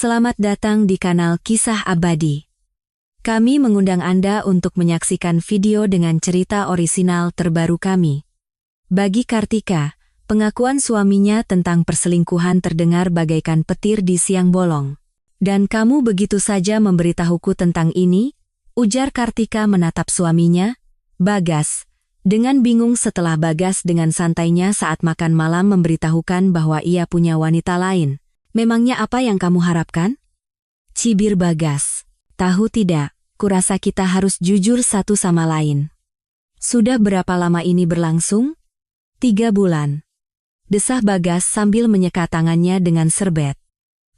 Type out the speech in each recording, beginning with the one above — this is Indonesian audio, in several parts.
Selamat datang di kanal Kisah Abadi. Kami mengundang Anda untuk menyaksikan video dengan cerita orisinal terbaru kami. Bagi Kartika, pengakuan suaminya tentang perselingkuhan terdengar bagaikan petir di siang bolong. Dan kamu begitu saja memberitahuku tentang ini? Ujar Kartika menatap suaminya, Bagas, dengan bingung setelah Bagas dengan santainya saat makan malam memberitahukan bahwa ia punya wanita lain. Memangnya apa yang kamu harapkan? Cibir Bagas. Tahu tidak, kurasa kita harus jujur satu sama lain. Sudah berapa lama ini berlangsung? 3 bulan. Desah Bagas sambil menyeka tangannya dengan serbet.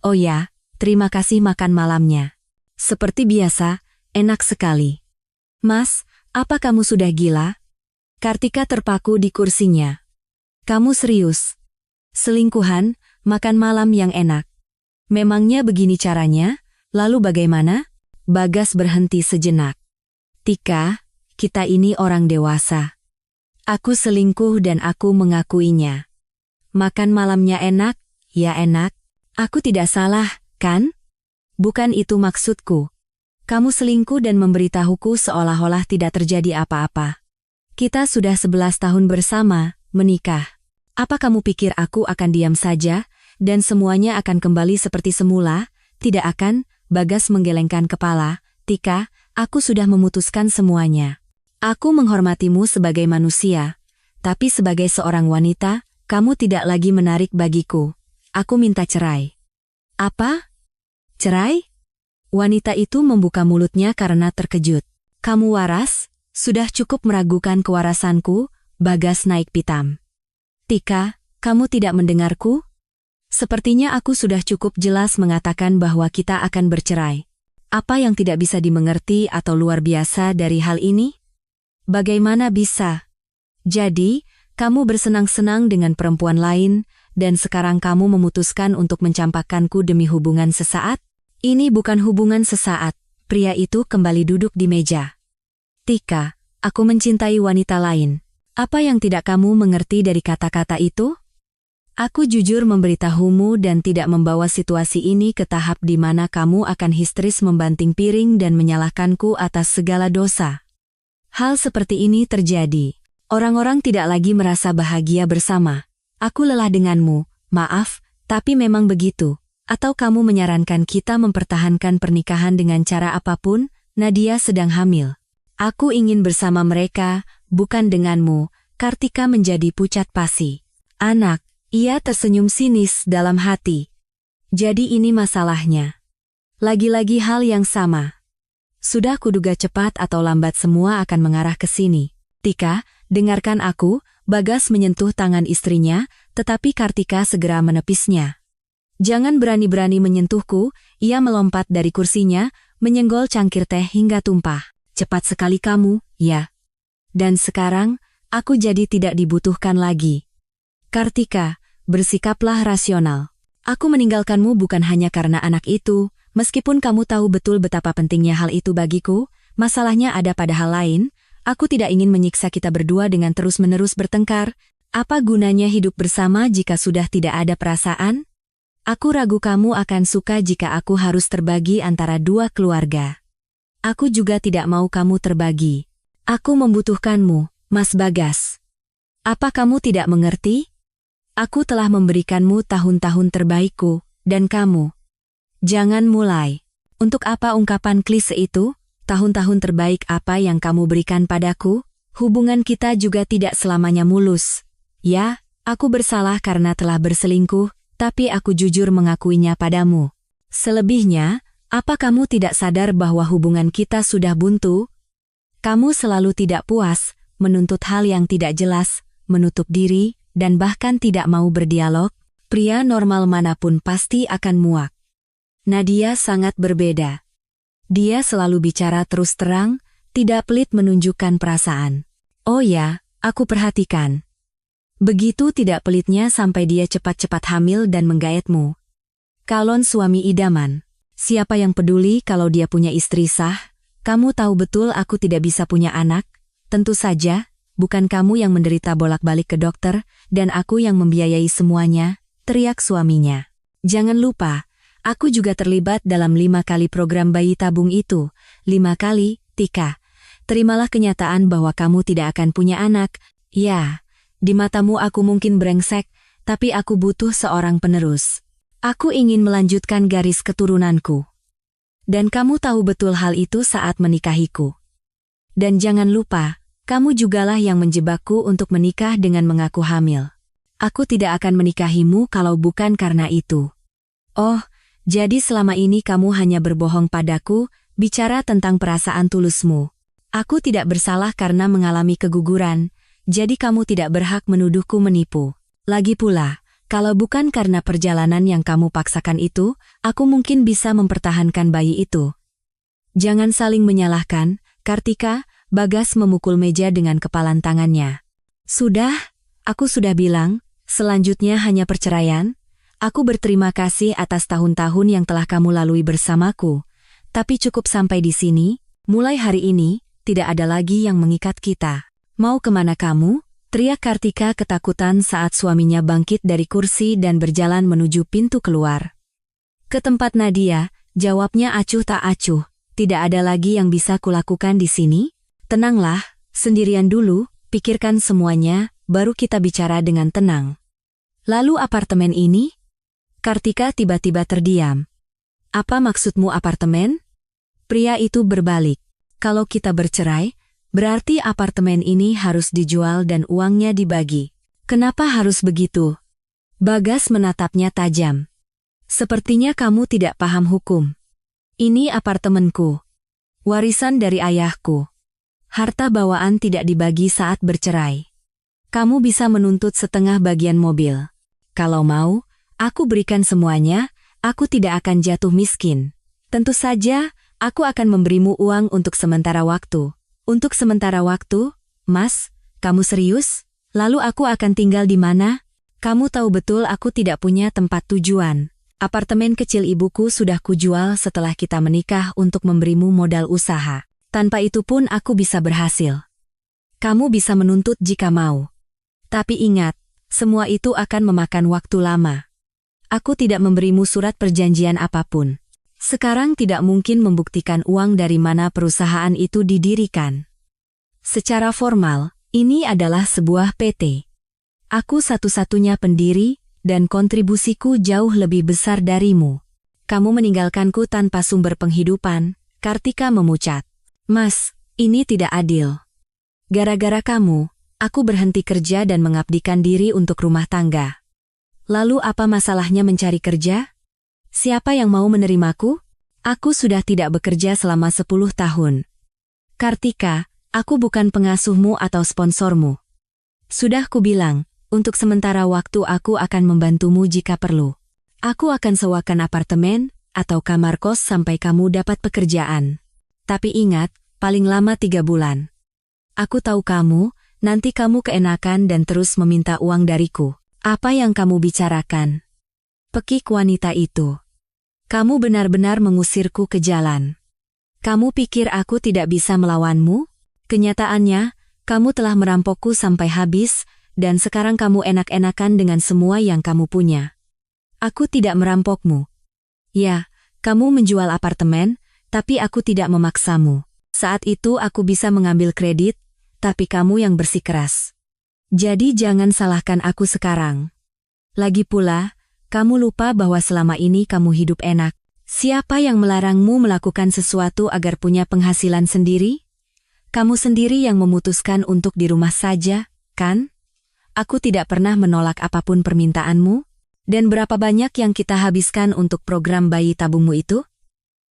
Oh ya, terima kasih makan malamnya. Seperti biasa, enak sekali. Mas, apa kamu sudah gila? Kartika terpaku di kursinya. Kamu serius? Selingkuhan, makan malam yang enak. Memangnya begini caranya? Lalu bagaimana? Bagas berhenti sejenak. Tika, kita ini orang dewasa. Aku selingkuh dan aku mengakuinya. Makan malamnya enak, ya enak. Aku tidak salah, kan? Bukan itu maksudku. Kamu selingkuh dan memberitahuku seolah-olah tidak terjadi apa-apa. Kita sudah 11 tahun bersama, menikah. Apa kamu pikir aku akan diam saja, dan semuanya akan kembali seperti semula? Tidak akan, Bagas menggelengkan kepala. Tika, aku sudah memutuskan semuanya. Aku menghormatimu sebagai manusia, tapi sebagai seorang wanita, kamu tidak lagi menarik bagiku. Aku minta cerai. Apa? Cerai? Wanita itu membuka mulutnya karena terkejut. Kamu waras? Sudah cukup meragukan kewarasanku, Bagas naik pitam. Tika, kamu tidak mendengarku? Sepertinya aku sudah cukup jelas mengatakan bahwa kita akan bercerai. Apa yang tidak bisa dimengerti atau luar biasa dari hal ini? Bagaimana bisa? Jadi, kamu bersenang-senang dengan perempuan lain, dan sekarang kamu memutuskan untuk mencampakkanku demi hubungan sesaat? Ini bukan hubungan sesaat, pria itu kembali duduk di meja. Tika, aku mencintai wanita lain. Apa yang tidak kamu mengerti dari kata-kata itu? Aku jujur memberitahumu dan tidak membawa situasi ini ke tahap di mana kamu akan histeris membanting piring dan menyalahkanku atas segala dosa. Hal seperti ini terjadi. Orang-orang tidak lagi merasa bahagia bersama. Aku lelah denganmu, maaf, tapi memang begitu. Atau kamu menyarankan kita mempertahankan pernikahan dengan cara apapun? Nadia sedang hamil. Aku ingin bersama mereka, bukan denganmu. Kartika menjadi pucat pasi. Anak, ia tersenyum sinis dalam hati. Jadi ini masalahnya. Lagi-lagi hal yang sama. Sudah kuduga cepat atau lambat semua akan mengarah ke sini. Tika, dengarkan aku. Bagas menyentuh tangan istrinya, tetapi Kartika segera menepisnya. Jangan berani-berani menyentuhku. Ia melompat dari kursinya, menyenggol cangkir teh hingga tumpah. Cepat sekali kamu, ya. Dan sekarang, aku jadi tidak dibutuhkan lagi. Kartika, bersikaplah rasional. Aku meninggalkanmu bukan hanya karena anak itu, meskipun kamu tahu betul betapa pentingnya hal itu bagiku, masalahnya ada pada hal lain. Aku tidak ingin menyiksa kita berdua dengan terus-menerus bertengkar. Apa gunanya hidup bersama jika sudah tidak ada perasaan? Aku ragu kamu akan suka jika aku harus terbagi antara dua keluarga. Aku juga tidak mau kamu terbagi. Aku membutuhkanmu, Mas Bagas. Apa kamu tidak mengerti? Aku telah memberikanmu tahun-tahun terbaikku, dan kamu. Jangan mulai. Untuk apa ungkapan klise itu? Tahun-tahun terbaik apa yang kamu berikan padaku? Hubungan kita juga tidak selamanya mulus. Ya, aku bersalah karena telah berselingkuh, tapi aku jujur mengakuinya padamu. Selebihnya, apa kamu tidak sadar bahwa hubungan kita sudah buntu? Kamu selalu tidak puas, menuntut hal yang tidak jelas, menutup diri, dan bahkan tidak mau berdialog. Pria normal manapun pasti akan muak. Nadia sangat berbeda. Dia selalu bicara terus terang, tidak pelit menunjukkan perasaan. Oh ya, aku perhatikan. Begitu tidak pelitnya sampai dia cepat-cepat hamil dan menggayatmu. Calon suami idaman. Siapa yang peduli kalau dia punya istri sah? Kamu tahu betul aku tidak bisa punya anak. Tentu saja, bukan kamu yang menderita bolak-balik ke dokter, dan aku yang membiayai semuanya, teriak suaminya. Jangan lupa, Aku juga terlibat dalam 5 kali program bayi tabung itu. 5 kali, Tika. Terimalah kenyataan bahwa kamu tidak akan punya anak. Ya, di matamu aku mungkin brengsek, tapi aku butuh seorang penerus. Aku ingin melanjutkan garis keturunanku. Dan kamu tahu betul hal itu saat menikahiku. Dan jangan lupa, kamu jugalah yang menjebakku untuk menikah dengan mengaku hamil. Aku tidak akan menikahimu kalau bukan karena itu. Oh, jadi selama ini kamu hanya berbohong padaku, bicara tentang perasaan tulusmu. Aku tidak bersalah karena mengalami keguguran, jadi kamu tidak berhak menuduhku menipu. Lagi pula, kalau bukan karena perjalanan yang kamu paksakan itu, aku mungkin bisa mempertahankan bayi itu. Jangan saling menyalahkan, Kartika. Bagas memukul meja dengan kepalan tangannya. Sudah, aku sudah bilang, selanjutnya hanya perceraian. Aku berterima kasih atas tahun-tahun yang telah kamu lalui bersamaku. Tapi cukup sampai di sini, mulai hari ini, tidak ada lagi yang mengikat kita. Mau kemana kamu? Teriak Kartika ketakutan saat suaminya bangkit dari kursi dan berjalan menuju pintu keluar. Ke tempat Nadia, jawabnya acuh tak acuh. Tidak ada lagi yang bisa kulakukan di sini? Tenanglah, sendirian dulu, pikirkan semuanya, baru kita bicara dengan tenang. Lalu apartemen ini? Kartika tiba-tiba terdiam. Apa maksudmu apartemen? Pria itu berbalik. Kalau kita bercerai, berarti apartemen ini harus dijual dan uangnya dibagi. Kenapa harus begitu? Bagas menatapnya tajam. Sepertinya kamu tidak paham hukum. Ini apartemenku. Warisan dari ayahku. Harta bawaan tidak dibagi saat bercerai. Kamu bisa menuntut setengah bagian mobil. Kalau mau, aku berikan semuanya, aku tidak akan jatuh miskin. Tentu saja, aku akan memberimu uang untuk sementara waktu. Untuk sementara waktu, Mas, kamu serius? Lalu aku akan tinggal di mana? Kamu tahu betul aku tidak punya tempat tujuan. Apartemen kecil ibuku sudah kujual setelah kita menikah untuk memberimu modal usaha. Tanpa itu pun aku bisa berhasil. Kamu bisa menuntut jika mau. Tapi ingat, semua itu akan memakan waktu lama. Aku tidak memberimu surat perjanjian apapun. Sekarang tidak mungkin membuktikan uang dari mana perusahaan itu didirikan. Secara formal, ini adalah sebuah PT. Aku satu-satunya pendiri, dan kontribusiku jauh lebih besar darimu. Kamu meninggalkanku tanpa sumber penghidupan, Kartika memucat. Mas, ini tidak adil. Gara-gara kamu, aku berhenti kerja dan mengabdikan diri untuk rumah tangga. Lalu apa masalahnya mencari kerja? Siapa yang mau menerimaku? Aku sudah tidak bekerja selama 10 tahun. Kartika, aku bukan pengasuhmu atau sponsormu. Sudah kubilang, untuk sementara waktu aku akan membantumu jika perlu. Aku akan sewakan apartemen atau kamar kos sampai kamu dapat pekerjaan. Tapi ingat, paling lama 3 bulan. Aku tahu kamu, nanti kamu keenakan dan terus meminta uang dariku. Apa yang kamu bicarakan? Pekik wanita itu. Kamu benar-benar mengusirku ke jalan. Kamu pikir aku tidak bisa melawanmu? Kenyataannya, kamu telah merampokku sampai habis, dan sekarang kamu enak-enakan dengan semua yang kamu punya. Aku tidak merampokmu. Ya, kamu menjual apartemen, tapi aku tidak memaksamu. Saat itu aku bisa mengambil kredit, tapi kamu yang bersikeras. Jadi jangan salahkan aku sekarang. Lagi pula, kamu lupa bahwa selama ini kamu hidup enak. Siapa yang melarangmu melakukan sesuatu agar punya penghasilan sendiri? Kamu sendiri yang memutuskan untuk di rumah saja, kan? Aku tidak pernah menolak apapun permintaanmu. Dan berapa banyak yang kita habiskan untuk program bayi tabungmu itu?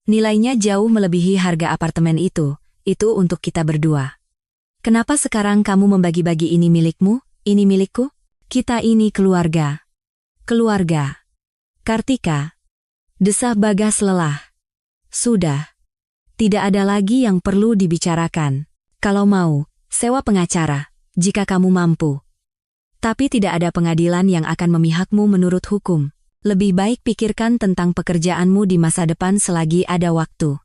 Nilainya jauh melebihi harga apartemen itu untuk kita berdua. Kenapa sekarang kamu membagi-bagi ini milikmu, ini milikku? Kita ini keluarga. Keluarga. Kartika. Desah Bagas lelah. Sudah. Tidak ada lagi yang perlu dibicarakan. Kalau mau, sewa pengacara, jika kamu mampu. Tapi tidak ada pengadilan yang akan memihakmu menurut hukum. Lebih baik pikirkan tentang pekerjaanmu di masa depan selagi ada waktu.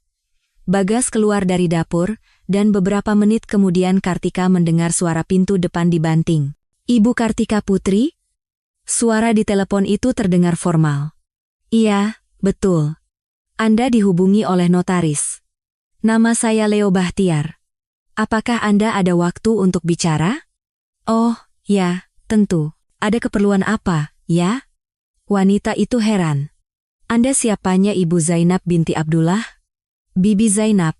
Bagas keluar dari dapur, dan beberapa menit kemudian Kartika mendengar suara pintu depan dibanting. Ibu Kartika Putri? Suara di telepon itu terdengar formal. Iya, Betul. Anda dihubungi oleh notaris. Nama saya Leo Bahtiar. Apakah Anda ada waktu untuk bicara? Oh, ya, tentu. Ada keperluan apa, ya? Wanita itu heran. Anda siapanya Ibu Zainab binti Abdullah? Bibi Zainab.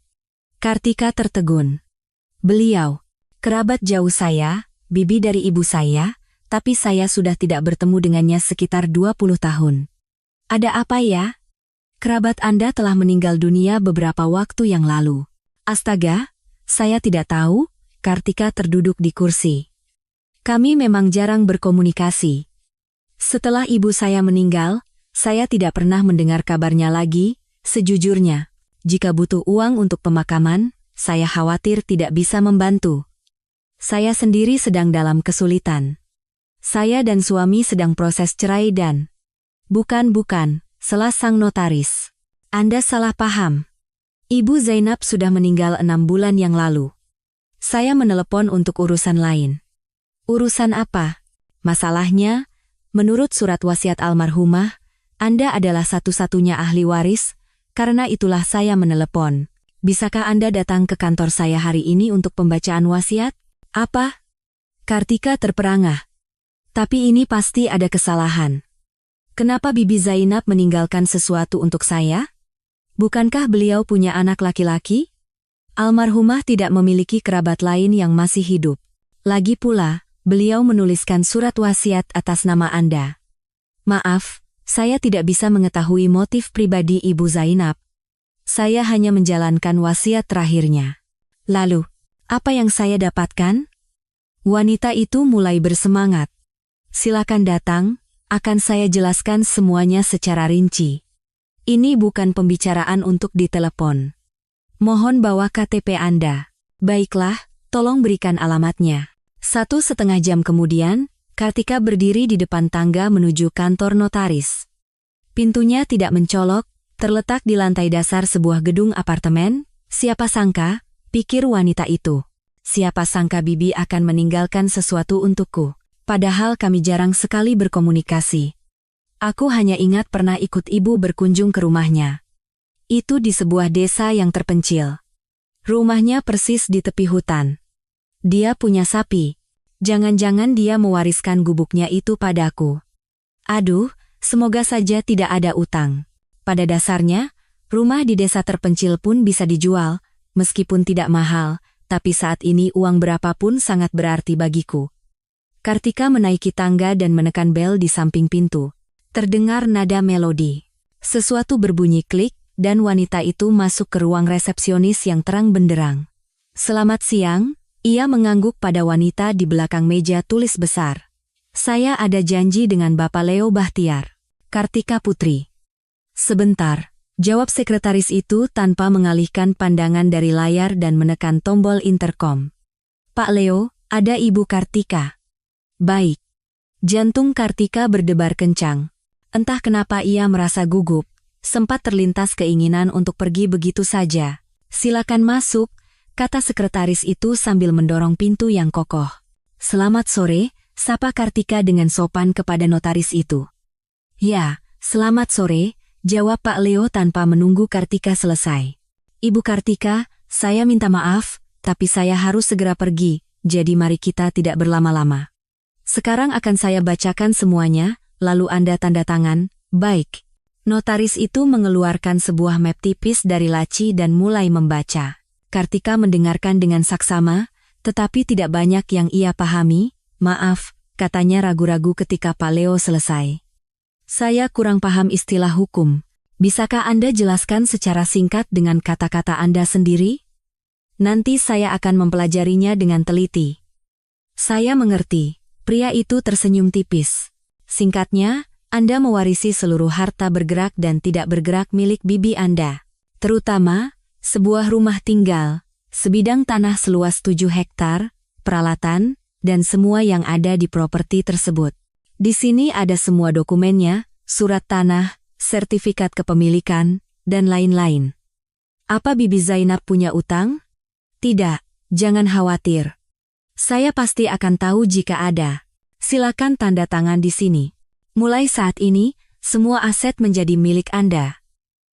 Kartika tertegun. Beliau, kerabat jauh saya, bibi dari ibu saya, tapi saya sudah tidak bertemu dengannya sekitar 20 tahun. Ada apa ya? Kerabat Anda telah meninggal dunia beberapa waktu yang lalu. Astaga, saya tidak tahu, Kartika terduduk di kursi. Kami memang jarang berkomunikasi. Setelah ibu saya meninggal, saya tidak pernah mendengar kabarnya lagi. Sejujurnya, jika butuh uang untuk pemakaman, saya khawatir tidak bisa membantu. Saya sendiri sedang dalam kesulitan. Saya dan suami sedang proses cerai dan... Bukan, sela sang notaris. Anda salah paham. Ibu Zainab sudah meninggal 6 bulan yang lalu. Saya menelepon untuk urusan lain. Urusan apa? Masalahnya, menurut surat wasiat almarhumah, Anda adalah satu-satunya ahli waris, karena itulah saya menelepon. Bisakah Anda datang ke kantor saya hari ini untuk pembacaan wasiat? Apa? Kartika terperangah. Tapi ini pasti ada kesalahan. Kenapa Bibi Zainab meninggalkan sesuatu untuk saya? Bukankah beliau punya anak laki-laki? Almarhumah tidak memiliki kerabat lain yang masih hidup. Lagi pula, beliau menuliskan surat wasiat atas nama Anda. Maaf, saya tidak bisa mengetahui motif pribadi Ibu Zainab. Saya hanya menjalankan wasiat terakhirnya. Lalu, apa yang saya dapatkan? Wanita itu mulai bersemangat. Silakan datang. Akan saya jelaskan semuanya secara rinci. Ini bukan pembicaraan untuk ditelepon. Mohon bawa KTP Anda. Baiklah, tolong berikan alamatnya. 1,5 jam kemudian, Kartika berdiri di depan tangga menuju kantor notaris. Pintunya tidak mencolok, terletak di lantai dasar sebuah gedung apartemen. Siapa sangka, pikir wanita itu. Siapa sangka Bibi akan meninggalkan sesuatu untukku. Padahal kami jarang sekali berkomunikasi. Aku hanya ingat pernah ikut ibu berkunjung ke rumahnya. Itu di sebuah desa yang terpencil. Rumahnya persis di tepi hutan. Dia punya sapi. Jangan-jangan dia mewariskan gubuknya itu padaku. Aduh, semoga saja tidak ada utang. Pada dasarnya, rumah di desa terpencil pun bisa dijual, meskipun tidak mahal, tapi saat ini uang berapapun sangat berarti bagiku. Kartika menaiki tangga dan menekan bel di samping pintu. Terdengar nada melodi. Sesuatu berbunyi klik, dan wanita itu masuk ke ruang resepsionis yang terang benderang. Selamat siang, ia mengangguk pada wanita di belakang meja tulis besar. Saya ada janji dengan Bapak Leo Bahtiar. Kartika Putri. Sebentar, jawab sekretaris itu tanpa mengalihkan pandangan dari layar dan menekan tombol intercom. Pak Leo, ada Ibu Kartika. Baik. Jantung Kartika berdebar kencang. Entah kenapa ia merasa gugup, sempat terlintas keinginan untuk pergi begitu saja. Silakan masuk, kata sekretaris itu sambil mendorong pintu yang kokoh. Selamat sore, sapa Kartika dengan sopan kepada notaris itu. Ya, selamat sore, jawab Pak Leo tanpa menunggu Kartika selesai. Ibu Kartika, saya minta maaf, tapi saya harus segera pergi, jadi mari kita tidak berlama-lama. Sekarang akan saya bacakan semuanya, lalu Anda tanda tangan. Baik. Notaris itu mengeluarkan sebuah map tipis dari laci dan mulai membaca. Kartika mendengarkan dengan saksama, tetapi tidak banyak yang ia pahami. Maaf, katanya ragu-ragu ketika Pak Leo selesai. Saya kurang paham istilah hukum. Bisakah Anda jelaskan secara singkat dengan kata-kata Anda sendiri? Nanti saya akan mempelajarinya dengan teliti. Saya mengerti. Pria itu tersenyum tipis. Singkatnya, Anda mewarisi seluruh harta bergerak dan tidak bergerak milik bibi Anda. Terutama, sebuah rumah tinggal, sebidang tanah seluas 7 hektar, peralatan, dan semua yang ada di properti tersebut. Di sini ada semua dokumennya, surat tanah, sertifikat kepemilikan, dan lain-lain. Apa Bibi Zainab punya utang? Tidak, jangan khawatir. Saya pasti akan tahu jika ada. Silakan tanda tangan di sini. Mulai saat ini, semua aset menjadi milik Anda.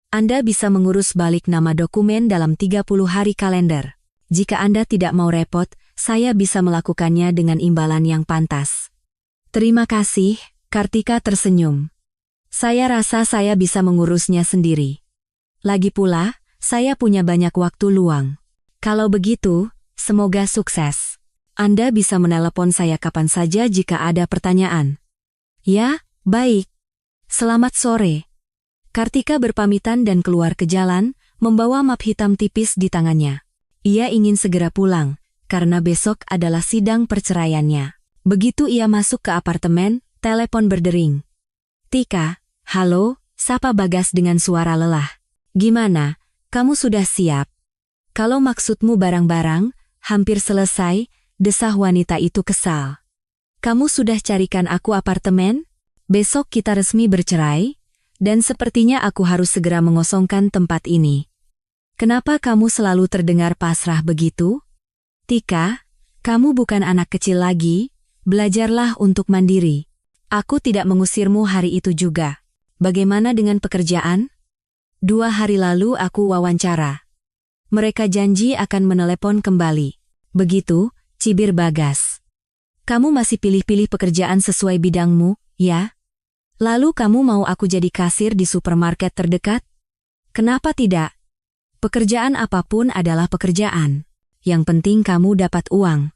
Anda bisa mengurus balik nama dokumen dalam 30 hari kalender. Jika Anda tidak mau repot, saya bisa melakukannya dengan imbalan yang pantas. Terima kasih, Kartika tersenyum. Saya rasa saya bisa mengurusnya sendiri. Lagi pula, saya punya banyak waktu luang. Kalau begitu, semoga sukses. Anda bisa menelepon saya kapan saja jika ada pertanyaan. Ya, baik. Selamat sore. Kartika berpamitan dan keluar ke jalan, membawa map hitam tipis di tangannya. Ia ingin segera pulang, karena besok adalah sidang perceraiannya. Begitu ia masuk ke apartemen, telepon berdering. Tika, halo, sapa Bagas dengan suara lelah. Gimana, kamu sudah siap? Kalau maksudmu barang-barang, hampir selesai, desah wanita itu kesal. Kamu sudah carikan aku apartemen? Besok kita resmi bercerai, dan sepertinya aku harus segera mengosongkan tempat ini. Kenapa kamu selalu terdengar pasrah begitu? Tika, kamu bukan anak kecil lagi, belajarlah untuk mandiri. Aku tidak mengusirmu hari itu juga. Bagaimana dengan pekerjaan? 2 hari lalu aku wawancara. Mereka janji akan menelepon kembali. Begitu, cibir Bagas. Kamu masih pilih-pilih pekerjaan sesuai bidangmu, ya? Lalu kamu mau aku jadi kasir di supermarket terdekat? Kenapa tidak? Pekerjaan apapun adalah pekerjaan. Yang penting kamu dapat uang.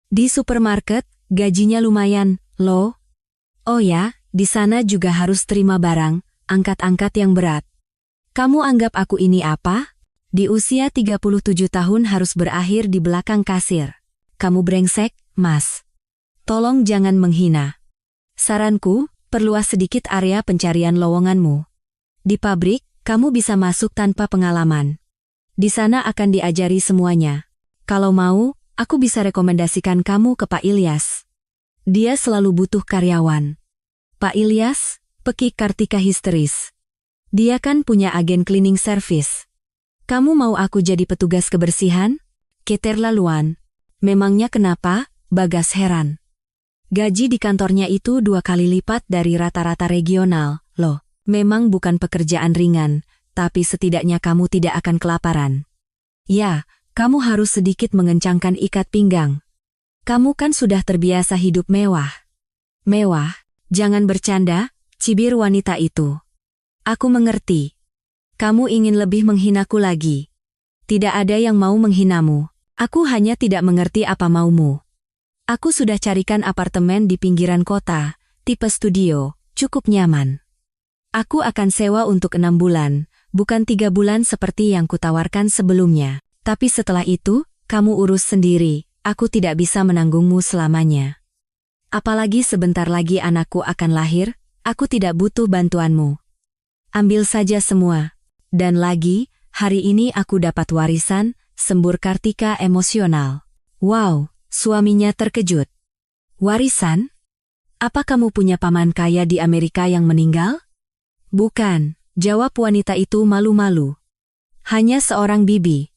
Di supermarket, gajinya lumayan, loh. Oh ya, di sana juga harus terima barang, angkat-angkat yang berat. Kamu anggap aku ini apa? Di usia 37 tahun harus berakhir di belakang kasir. Kamu brengsek, Mas. Tolong jangan menghina. Saranku, perluas sedikit area pencarian lowonganmu. Di pabrik, kamu bisa masuk tanpa pengalaman. Di sana akan diajari semuanya. Kalau mau, aku bisa rekomendasikan kamu ke Pak Ilyas. Dia selalu butuh karyawan. Pak Ilyas, pekik Kartika histeris. Dia kan punya agen cleaning service. Kamu mau aku jadi petugas kebersihan? Keter laluan. Memangnya kenapa? Bagas heran. Gaji di kantornya itu 2 kali lipat dari rata-rata regional, loh. Memang bukan pekerjaan ringan, tapi setidaknya kamu tidak akan kelaparan. Ya, kamu harus sedikit mengencangkan ikat pinggang. Kamu kan sudah terbiasa hidup mewah. Mewah? Jangan bercanda, cibir wanita itu. Aku mengerti. Kamu ingin lebih menghinaku lagi. Tidak ada yang mau menghinamu. Aku hanya tidak mengerti apa maumu. Aku sudah carikan apartemen di pinggiran kota, tipe studio, cukup nyaman. Aku akan sewa untuk 6 bulan, bukan 3 bulan seperti yang kutawarkan sebelumnya. Tapi setelah itu, kamu urus sendiri. Aku tidak bisa menanggungmu selamanya. Apalagi sebentar lagi anakku akan lahir, aku tidak butuh bantuanmu. Ambil saja semua. Dan lagi, hari ini aku dapat warisan, sembur Kartika emosional. Wow, suaminya terkejut. Warisan? Apa kamu punya paman kaya di Amerika yang meninggal? Bukan, jawab wanita itu malu-malu. Hanya seorang bibi.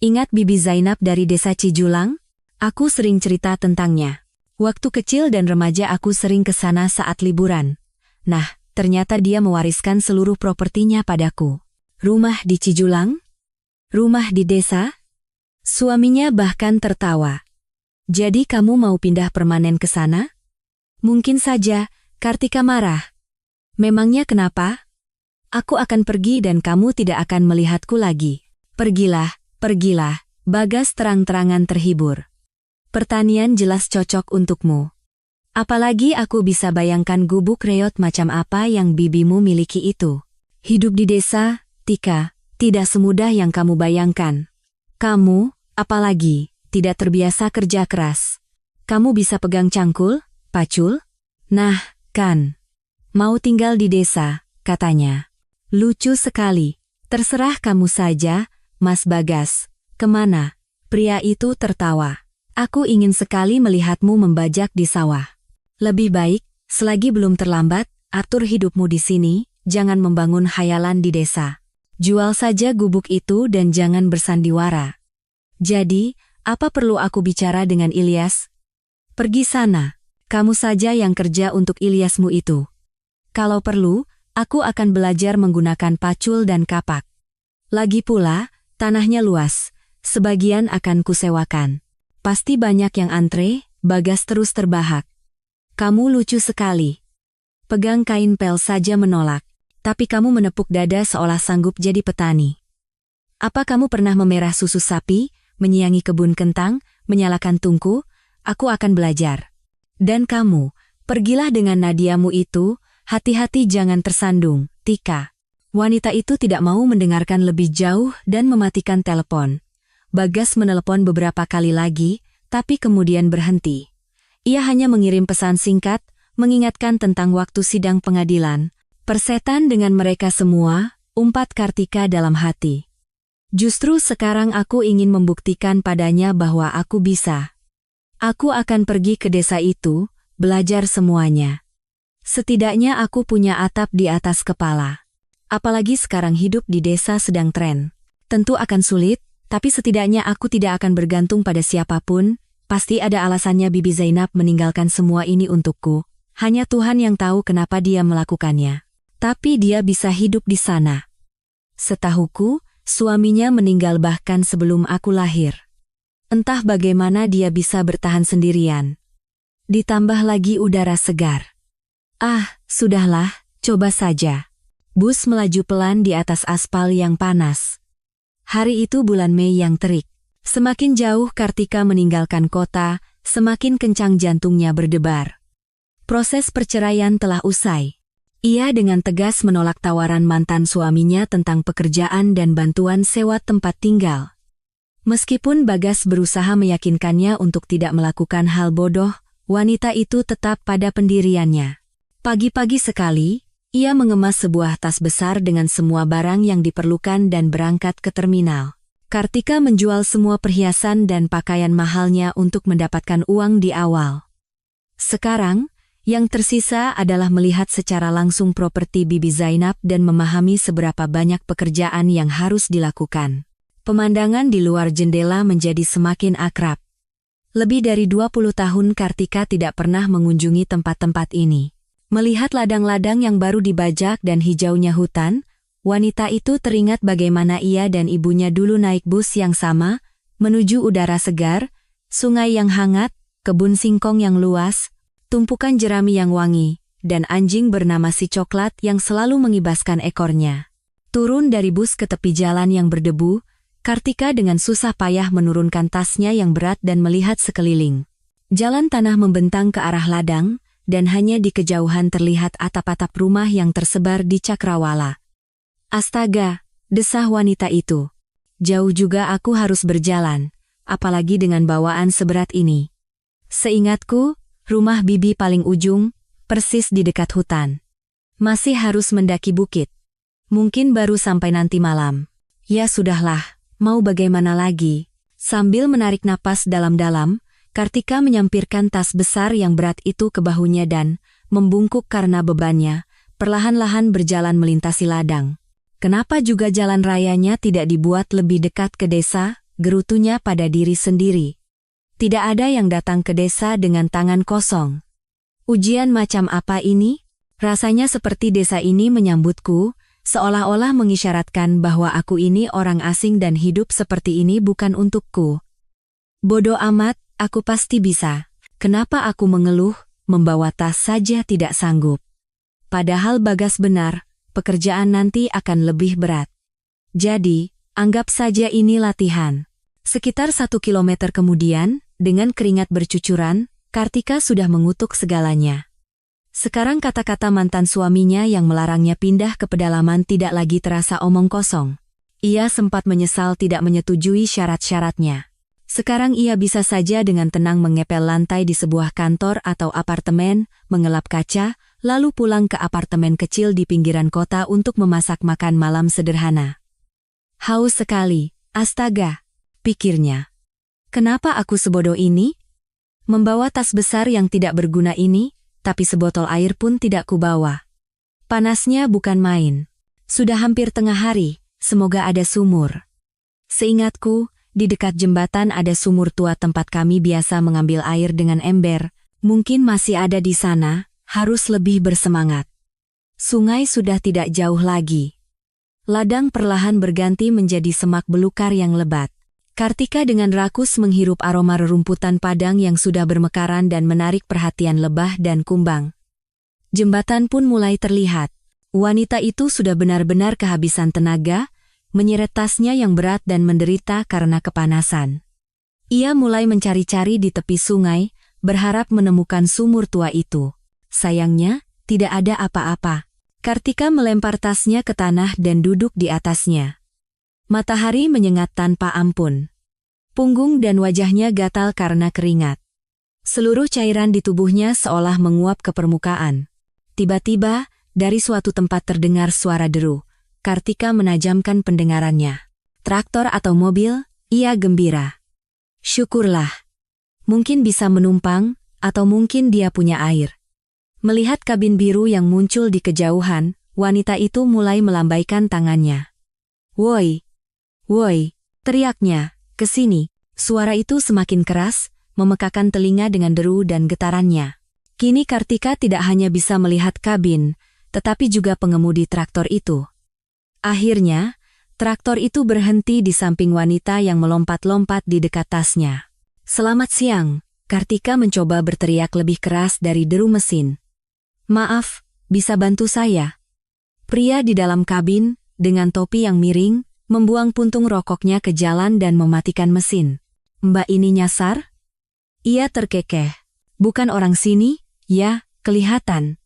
Ingat Bibi Zainab dari desa Cijulang? Aku sering cerita tentangnya. Waktu kecil dan remaja aku sering ke sana saat liburan. Nah, ternyata dia mewariskan seluruh propertinya padaku. Rumah di Cijulang? Rumah di desa? Suaminya bahkan tertawa. Jadi kamu mau pindah permanen ke sana? Mungkin saja, Kartika marah. Memangnya kenapa? Aku akan pergi dan kamu tidak akan melihatku lagi. Pergilah, pergilah, Bagas terang-terangan terhibur. Pertanian jelas cocok untukmu. Apalagi aku bisa bayangkan gubuk reot macam apa yang bibimu miliki itu. Hidup di desa, Tika, tidak semudah yang kamu bayangkan. Kamu, apalagi, tidak terbiasa kerja keras. Kamu bisa pegang cangkul, pacul? Nah, kan. Mau tinggal di desa, katanya. Lucu sekali. Terserah kamu saja, Mas Bagas. Kemana? Pria itu tertawa. Aku ingin sekali melihatmu membajak di sawah. Lebih baik, selagi belum terlambat, atur hidupmu di sini, jangan membangun khayalan di desa. Jual saja gubuk itu dan jangan bersandiwara. Jadi, apa perlu aku bicara dengan Ilyas? Pergi sana. Kamu saja yang kerja untuk Ilyasmu itu. Kalau perlu, aku akan belajar menggunakan pacul dan kapak. Lagi pula, tanahnya luas, sebagian akan kusewakan. Pasti banyak yang antre, Bagas terus terbahak. Kamu lucu sekali. Pegang kain pel saja menolak, tapi kamu menepuk dada seolah sanggup jadi petani. Apa kamu pernah memerah susu sapi, menyiangi kebun kentang, menyalakan tungku? Aku akan belajar. Dan kamu, pergilah dengan nadiamu itu, hati-hati jangan tersandung, Tika. Wanita itu tidak mau mendengarkan lebih jauh dan mematikan telepon. Bagas menelepon beberapa kali lagi, tapi kemudian berhenti. Ia hanya mengirim pesan singkat, mengingatkan tentang waktu sidang pengadilan. Persetan dengan mereka semua, umpat Kartika dalam hati. Justru sekarang aku ingin membuktikan padanya bahwa aku bisa. Aku akan pergi ke desa itu, belajar semuanya. Setidaknya aku punya atap di atas kepala. Apalagi sekarang hidup di desa sedang tren. Tentu akan sulit, tapi setidaknya aku tidak akan bergantung pada siapapun. Pasti ada alasannya Bibi Zainab meninggalkan semua ini untukku. Hanya Tuhan yang tahu kenapa dia melakukannya. Tapi dia bisa hidup di sana. Setahuku, suaminya meninggal bahkan sebelum aku lahir. Entah bagaimana dia bisa bertahan sendirian. Ditambah lagi udara segar. Ah, sudahlah, coba saja. Bus melaju pelan di atas aspal yang panas. Hari itu bulan Mei yang terik. Semakin jauh Kartika meninggalkan kota, semakin kencang jantungnya berdebar. Proses perceraian telah usai. Ia dengan tegas menolak tawaran mantan suaminya tentang pekerjaan dan bantuan sewa tempat tinggal. Meskipun Bagas berusaha meyakinkannya untuk tidak melakukan hal bodoh, wanita itu tetap pada pendiriannya. Pagi-pagi sekali, ia mengemas sebuah tas besar dengan semua barang yang diperlukan dan berangkat ke terminal. Kartika menjual semua perhiasan dan pakaian mahalnya untuk mendapatkan uang di awal. Sekarang, yang tersisa adalah melihat secara langsung properti Bibi Zainab dan memahami seberapa banyak pekerjaan yang harus dilakukan. Pemandangan di luar jendela menjadi semakin akrab. Lebih dari 20 tahun Kartika tidak pernah mengunjungi tempat-tempat ini. Melihat ladang-ladang yang baru dibajak dan hijaunya hutan, wanita itu teringat bagaimana ia dan ibunya dulu naik bus yang sama, menuju udara segar, sungai yang hangat, kebun singkong yang luas, tumpukan jerami yang wangi, dan anjing bernama si coklat yang selalu mengibaskan ekornya. Turun dari bus ke tepi jalan yang berdebu, Kartika dengan susah payah menurunkan tasnya yang berat dan melihat sekeliling. Jalan tanah membentang ke arah ladang, dan hanya di kejauhan terlihat atap-atap rumah yang tersebar di cakrawala. Astaga, desah wanita itu. Jauh juga aku harus berjalan, apalagi dengan bawaan seberat ini. Seingatku, rumah Bibi paling ujung, persis di dekat hutan. Masih harus mendaki bukit. Mungkin baru sampai nanti malam. Ya sudahlah, mau bagaimana lagi? Sambil menarik napas dalam-dalam, Kartika menyampirkan tas besar yang berat itu ke bahunya dan, membungkuk karena bebannya, perlahan-lahan berjalan melintasi ladang. Kenapa juga jalan rayanya tidak dibuat lebih dekat ke desa, gerutunya pada diri sendiri. Tidak ada yang datang ke desa dengan tangan kosong. Ujian macam apa ini? Rasanya seperti desa ini menyambutku, seolah-olah mengisyaratkan bahwa aku ini orang asing dan hidup seperti ini bukan untukku. Bodoh amat, aku pasti bisa. Kenapa aku mengeluh, membawa tas saja tidak sanggup? Padahal Bagas benar, pekerjaan nanti akan lebih berat. Jadi, anggap saja ini latihan. Sekitar 1 kilometer kemudian, dengan keringat bercucuran, Kartika sudah mengutuk segalanya. Sekarang kata-kata mantan suaminya yang melarangnya pindah ke pedalaman tidak lagi terasa omong kosong. Ia sempat menyesal tidak menyetujui syarat-syaratnya. Sekarang ia bisa saja dengan tenang mengepel lantai di sebuah kantor atau apartemen, mengelap kaca, lalu pulang ke apartemen kecil di pinggiran kota untuk memasak makan malam sederhana. Haus sekali, astaga, pikirnya. Kenapa aku sebodoh ini? Membawa tas besar yang tidak berguna ini, tapi sebotol air pun tidak kubawa. Panasnya bukan main. Sudah hampir tengah hari, semoga ada sumur. Seingatku, di dekat jembatan ada sumur tua tempat kami biasa mengambil air dengan ember. Mungkin masih ada di sana, harus lebih bersemangat. Sungai sudah tidak jauh lagi. Ladang perlahan berganti menjadi semak belukar yang lebat. Kartika dengan rakus menghirup aroma rerumputan padang yang sudah bermekaran dan menarik perhatian lebah dan kumbang. Jembatan pun mulai terlihat. Wanita itu sudah benar-benar kehabisan tenaga, menyeret tasnya yang berat dan menderita karena kepanasan. Ia mulai mencari-cari di tepi sungai, berharap menemukan sumur tua itu. Sayangnya, tidak ada apa-apa. Kartika melempar tasnya ke tanah dan duduk di atasnya. Matahari menyengat tanpa ampun. Punggung dan wajahnya gatal karena keringat. Seluruh cairan di tubuhnya seolah menguap ke permukaan. Tiba-tiba, dari suatu tempat terdengar suara deru. Kartika menajamkan pendengarannya. Traktor atau mobil, ia gembira. Syukurlah. Mungkin bisa menumpang, atau mungkin dia punya air. Melihat kabin biru yang muncul di kejauhan, wanita itu mulai melambaikan tangannya. Woi! Woi! Teriaknya, kesini. Suara itu semakin keras, memekakan telinga dengan deru dan getarannya. Kini Kartika tidak hanya bisa melihat kabin, tetapi juga pengemudi traktor itu. Akhirnya, traktor itu berhenti di samping wanita yang melompat-lompat di dekat tasnya. Selamat siang, Kartika mencoba berteriak lebih keras dari deru mesin. Maaf, bisa bantu saya? Pria di dalam kabin, dengan topi yang miring, membuang puntung rokoknya ke jalan dan mematikan mesin. Mbak ini nyasar? Ia terkekeh. Bukan orang sini, ya, kelihatan.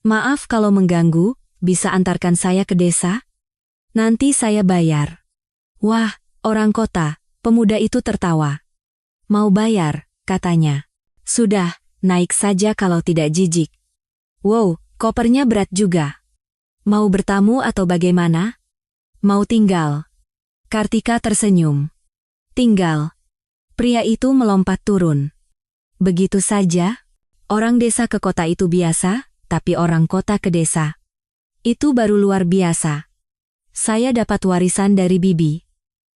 Maaf kalau mengganggu, bisa antarkan saya ke desa? Nanti saya bayar. Wah, orang kota, pemuda itu tertawa. Mau bayar, katanya. Sudah, naik saja kalau tidak jijik. Wow, kopernya berat juga. Mau bertamu atau bagaimana? Mau tinggal? Kartika tersenyum. Tinggal. Pria itu melompat turun. Begitu saja, orang desa ke kota itu biasa, tapi orang kota ke desa. Itu baru luar biasa. Saya dapat warisan dari bibi.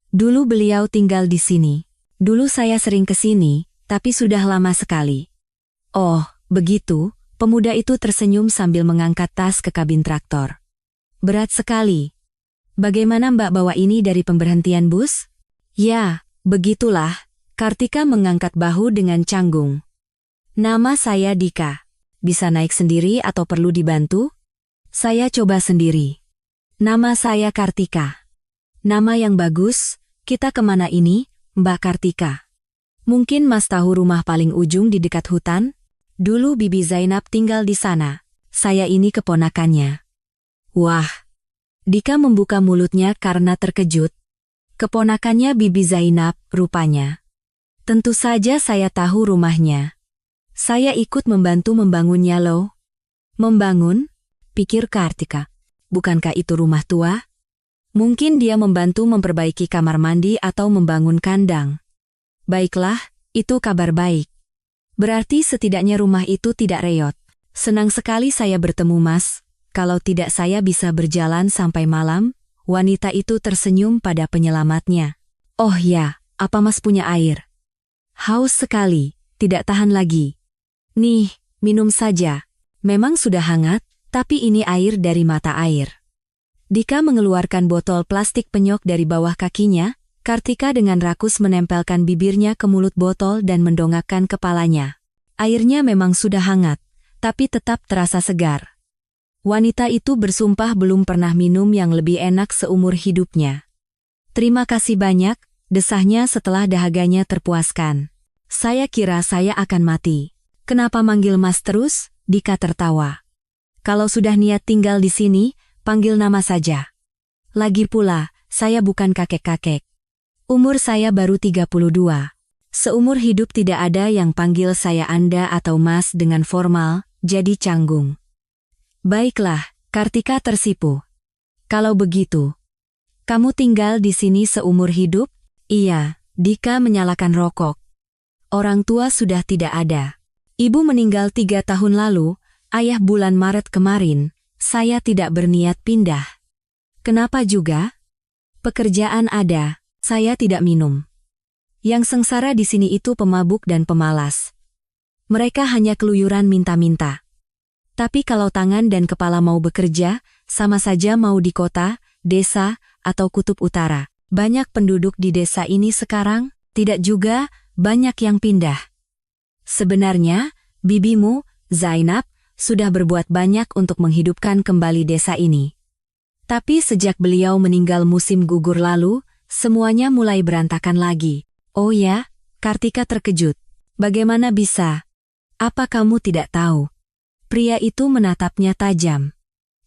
Dulu beliau tinggal di sini. Dulu saya sering ke sini, tapi sudah lama sekali. Oh, begitu, pemuda itu tersenyum sambil mengangkat tas ke kabin traktor. Berat sekali. Bagaimana Mbak bawa ini dari pemberhentian bus? Ya, begitulah. Kartika mengangkat bahu dengan canggung. Nama saya Dika. Bisa naik sendiri atau perlu dibantu? Saya coba sendiri. Nama saya Kartika. Nama yang bagus, kita kemana ini, Mbak Kartika? Mungkin Mas tahu rumah paling ujung di dekat hutan? Dulu Bibi Zainab tinggal di sana. Saya ini keponakannya. Wah. Dika membuka mulutnya karena terkejut. Keponakannya Bibi Zainab, rupanya. Tentu saja saya tahu rumahnya. Saya ikut membantu membangunnya loh. Membangun? Pikir Kartika. Bukankah itu rumah tua? Mungkin dia membantu memperbaiki kamar mandi atau membangun kandang. Baiklah, itu kabar baik. Berarti setidaknya rumah itu tidak reot. Senang sekali saya bertemu Mas. Kalau tidak saya bisa berjalan sampai malam. Wanita itu tersenyum pada penyelamatnya. Oh ya, apa Mas punya air? Haus sekali, tidak tahan lagi. Nih, minum saja. Memang sudah hangat, tapi ini air dari mata air. Dika mengeluarkan botol plastik penyok dari bawah kakinya. Kartika dengan rakus menempelkan bibirnya ke mulut botol dan mendongakkan kepalanya. Airnya memang sudah hangat, tapi tetap terasa segar. Wanita itu bersumpah belum pernah minum yang lebih enak seumur hidupnya. Terima kasih banyak, desahnya setelah dahaganya terpuaskan. Saya kira saya akan mati. Kenapa manggil Mas terus? Dika tertawa. Kalau sudah niat tinggal di sini, panggil nama saja. Lagi pula, saya bukan kakek-kakek. Umur saya baru 32. Seumur hidup tidak ada yang panggil saya Anda atau Mas dengan formal, jadi canggung. Baiklah, Kartika tersipu. Kalau begitu, kamu tinggal di sini seumur hidup? Iya, Dika menyalakan rokok. Orang tua sudah tidak ada. Ibu meninggal 3 tahun lalu, ayah bulan Maret kemarin, saya tidak berniat pindah. Kenapa juga? Pekerjaan ada, saya tidak minum. Yang sengsara di sini itu pemabuk dan pemalas. Mereka hanya keluyuran minta-minta. Tapi kalau tangan dan kepala mau bekerja, sama saja mau di kota, desa, atau kutub utara. Banyak penduduk di desa ini sekarang, tidak juga, banyak yang pindah. Sebenarnya, bibimu, Zainab, sudah berbuat banyak untuk menghidupkan kembali desa ini. Tapi sejak beliau meninggal musim gugur lalu, semuanya mulai berantakan lagi. Oh ya, Kartika terkejut. Bagaimana bisa? Apa kamu tidak tahu? Pria itu menatapnya tajam.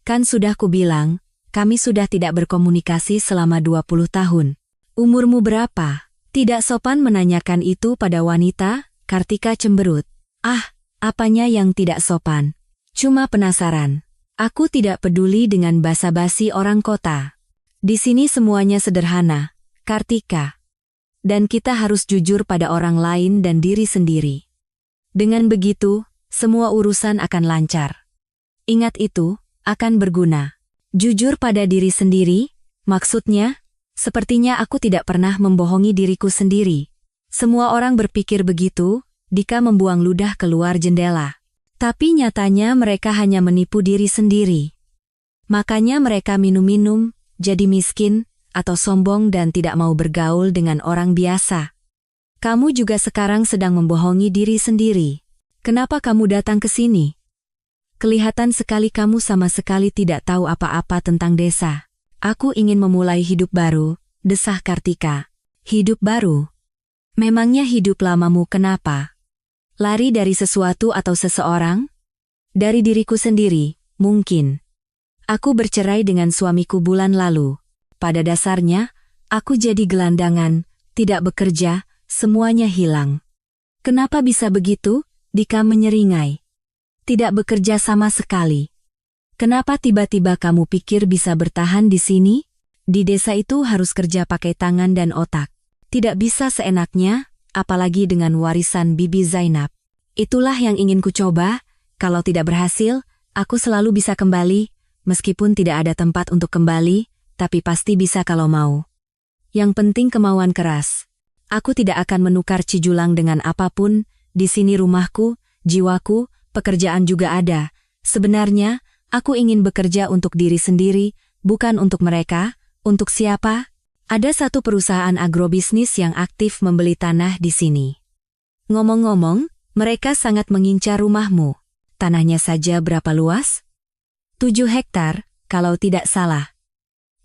Kan sudah kubilang, kami sudah tidak berkomunikasi selama 20 tahun. Umurmu berapa? Tidak sopan menanyakan itu pada wanita, Kartika cemberut. Ah, apanya yang tidak sopan? Cuma penasaran. Aku tidak peduli dengan basa-basi orang kota. Di sini semuanya sederhana, Kartika. Dan kita harus jujur pada orang lain dan diri sendiri. Dengan begitu, semua urusan akan lancar. Ingat itu, akan berguna. Jujur pada diri sendiri, maksudnya, sepertinya aku tidak pernah membohongi diriku sendiri. Semua orang berpikir begitu, Dika membuang ludah keluar jendela. Tapi nyatanya mereka hanya menipu diri sendiri. Makanya mereka minum-minum, jadi miskin, atau sombong dan tidak mau bergaul dengan orang biasa. Kamu juga sekarang sedang membohongi diri sendiri. Kenapa kamu datang ke sini? Kelihatan sekali kamu sama sekali tidak tahu apa-apa tentang desa. Aku ingin memulai hidup baru, desah Kartika. Hidup baru? Memangnya hidup lamamu kenapa? Lari dari sesuatu atau seseorang? Dari diriku sendiri, mungkin. Aku bercerai dengan suamiku bulan lalu. Pada dasarnya, aku jadi gelandangan, tidak bekerja, semuanya hilang. Kenapa bisa begitu? Dika menyeringai. Tidak bekerja sama sekali. Kenapa tiba-tiba kamu pikir bisa bertahan di sini? Di desa itu harus kerja pakai tangan dan otak. Tidak bisa seenaknya, apalagi dengan warisan Bibi Zainab. Itulah yang ingin ku coba, kalau tidak berhasil, aku selalu bisa kembali, meskipun tidak ada tempat untuk kembali, tapi pasti bisa kalau mau. Yang penting kemauan keras. Aku tidak akan menukar Cijulang dengan apapun, di sini rumahku, jiwaku, pekerjaan juga ada. Sebenarnya, aku ingin bekerja untuk diri sendiri, bukan untuk mereka. Untuk siapa? Ada satu perusahaan agrobisnis yang aktif membeli tanah di sini. Ngomong-ngomong, mereka sangat mengincar rumahmu. Tanahnya saja berapa luas? 7 hektar, kalau tidak salah.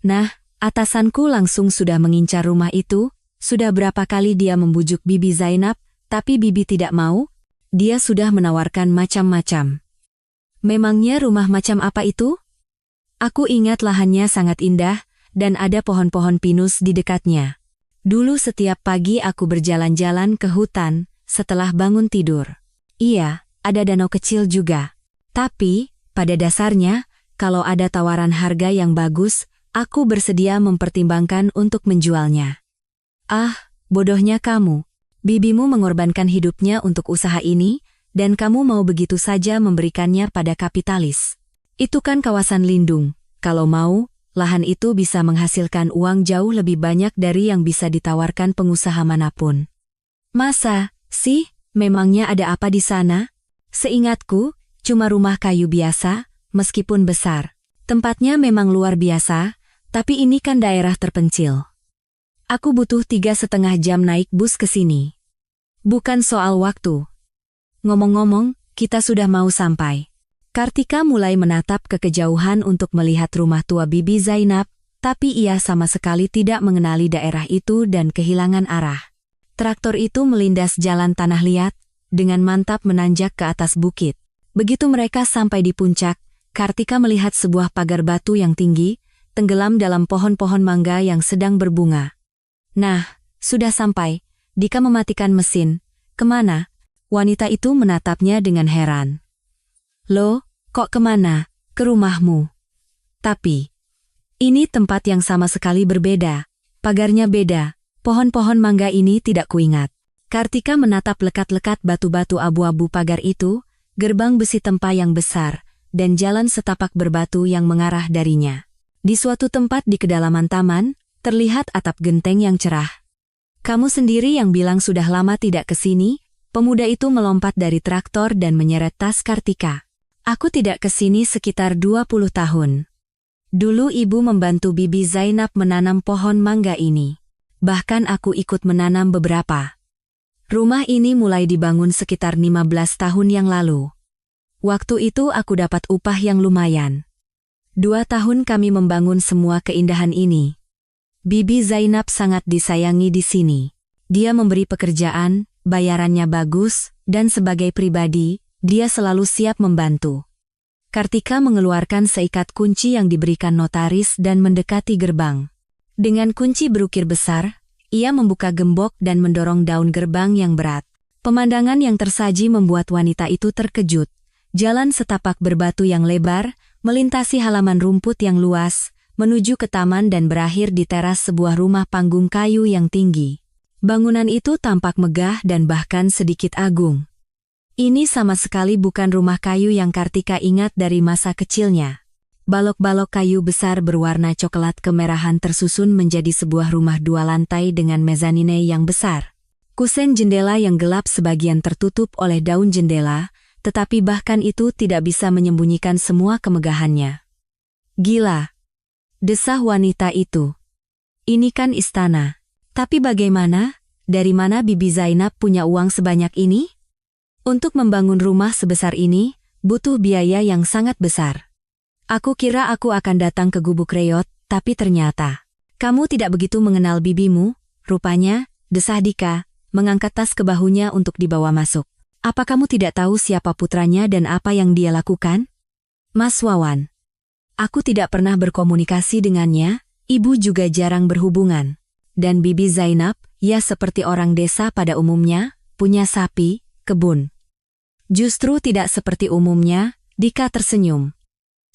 Nah, atasanku langsung sudah mengincar rumah itu. Sudah berapa kali dia membujuk Bibi Zainab, tapi Bibi tidak mau. Dia sudah menawarkan macam-macam. Memangnya rumah macam apa itu? Aku ingat lahannya sangat indah, dan ada pohon-pohon pinus di dekatnya. Dulu setiap pagi aku berjalan-jalan ke hutan, setelah bangun tidur. Iya, ada danau kecil juga. Tapi, pada dasarnya, kalau ada tawaran harga yang bagus, aku bersedia mempertimbangkan untuk menjualnya. Ah, bodohnya kamu. Bibimu mengorbankan hidupnya untuk usaha ini, dan kamu mau begitu saja memberikannya pada kapitalis. Itu kan kawasan lindung. Kalau mau, lahan itu bisa menghasilkan uang jauh lebih banyak dari yang bisa ditawarkan pengusaha manapun. Masa, sih, memangnya ada apa di sana? Seingatku, cuma rumah kayu biasa, meskipun besar. Tempatnya memang luar biasa, tapi ini kan daerah terpencil. Aku butuh 3,5 jam naik bus ke sini. Bukan soal waktu. Ngomong-ngomong, kita sudah mau sampai. Kartika mulai menatap ke kejauhan untuk melihat rumah tua Bibi Zainab, tapi ia sama sekali tidak mengenali daerah itu dan kehilangan arah. Traktor itu melindas jalan tanah liat, dengan mantap menanjak ke atas bukit. Begitu mereka sampai di puncak, Kartika melihat sebuah pagar batu yang tinggi, tenggelam dalam pohon-pohon mangga yang sedang berbunga. Nah, sudah sampai. Dika mematikan mesin. Kemana? Wanita itu menatapnya dengan heran. Loh, kok kemana? Ke rumahmu. Tapi, ini tempat yang sama sekali berbeda. Pagarnya beda. Pohon-pohon mangga ini tidak kuingat. Kartika menatap lekat-lekat batu-batu abu-abu pagar itu, gerbang besi tempa yang besar, dan jalan setapak berbatu yang mengarah darinya. Di suatu tempat di kedalaman taman, terlihat atap genteng yang cerah. Kamu sendiri yang bilang sudah lama tidak ke sini. Pemuda itu melompat dari traktor dan menyeret tas Kartika. Aku tidak ke sini sekitar 20 tahun. Dulu ibu membantu Bibi Zainab menanam pohon mangga ini. Bahkan aku ikut menanam beberapa. Rumah ini mulai dibangun sekitar 15 tahun yang lalu. Waktu itu aku dapat upah yang lumayan. 2 tahun kami membangun semua keindahan ini. Bibi Zainab sangat disayangi di sini. Dia memberi pekerjaan, bayarannya bagus, dan sebagai pribadi, dia selalu siap membantu. Kartika mengeluarkan seikat kunci yang diberikan notaris dan mendekati gerbang. Dengan kunci berukir besar, ia membuka gembok dan mendorong daun gerbang yang berat. Pemandangan yang tersaji membuat wanita itu terkejut. Jalan setapak berbatu yang lebar, melintasi halaman rumput yang luas, menuju ke taman dan berakhir di teras sebuah rumah panggung kayu yang tinggi. Bangunan itu tampak megah dan bahkan sedikit agung. Ini sama sekali bukan rumah kayu yang Kartika ingat dari masa kecilnya. Balok-balok kayu besar berwarna coklat kemerahan tersusun menjadi sebuah rumah 2 lantai dengan mezanine yang besar. Kusen jendela yang gelap sebagian tertutup oleh daun jendela, tetapi bahkan itu tidak bisa menyembunyikan semua kemegahannya. Gila! Desah wanita itu. Ini kan istana. Tapi bagaimana? Dari mana Bibi Zainab punya uang sebanyak ini? Untuk membangun rumah sebesar ini, butuh biaya yang sangat besar. Aku kira aku akan datang ke Gubuk Reot, tapi ternyata kamu tidak begitu mengenal bibimu, rupanya, desah Dika, mengangkat tas ke bahunya untuk dibawa masuk. Apa kamu tidak tahu siapa putranya dan apa yang dia lakukan? Mas Wawan. Aku tidak pernah berkomunikasi dengannya, ibu juga jarang berhubungan. Dan Bibi Zainab, ya seperti orang desa pada umumnya, punya sapi, kebun. Justru tidak seperti umumnya, Dika tersenyum.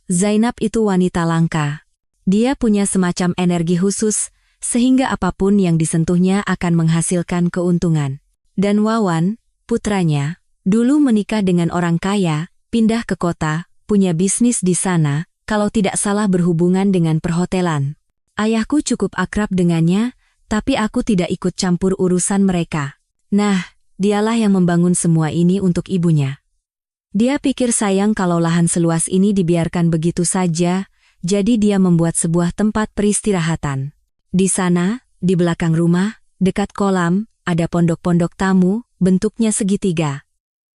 Zainab itu wanita langka. Dia punya semacam energi khusus, sehingga apapun yang disentuhnya akan menghasilkan keuntungan. Dan Wawan, putranya, dulu menikah dengan orang kaya, pindah ke kota, punya bisnis di sana, kalau tidak salah berhubungan dengan perhotelan. Ayahku cukup akrab dengannya, tapi aku tidak ikut campur urusan mereka. Nah, dialah yang membangun semua ini untuk ibunya. Dia pikir sayang kalau lahan seluas ini dibiarkan begitu saja, jadi dia membuat sebuah tempat peristirahatan. Di sana, di belakang rumah, dekat kolam, ada pondok-pondok tamu, bentuknya segitiga.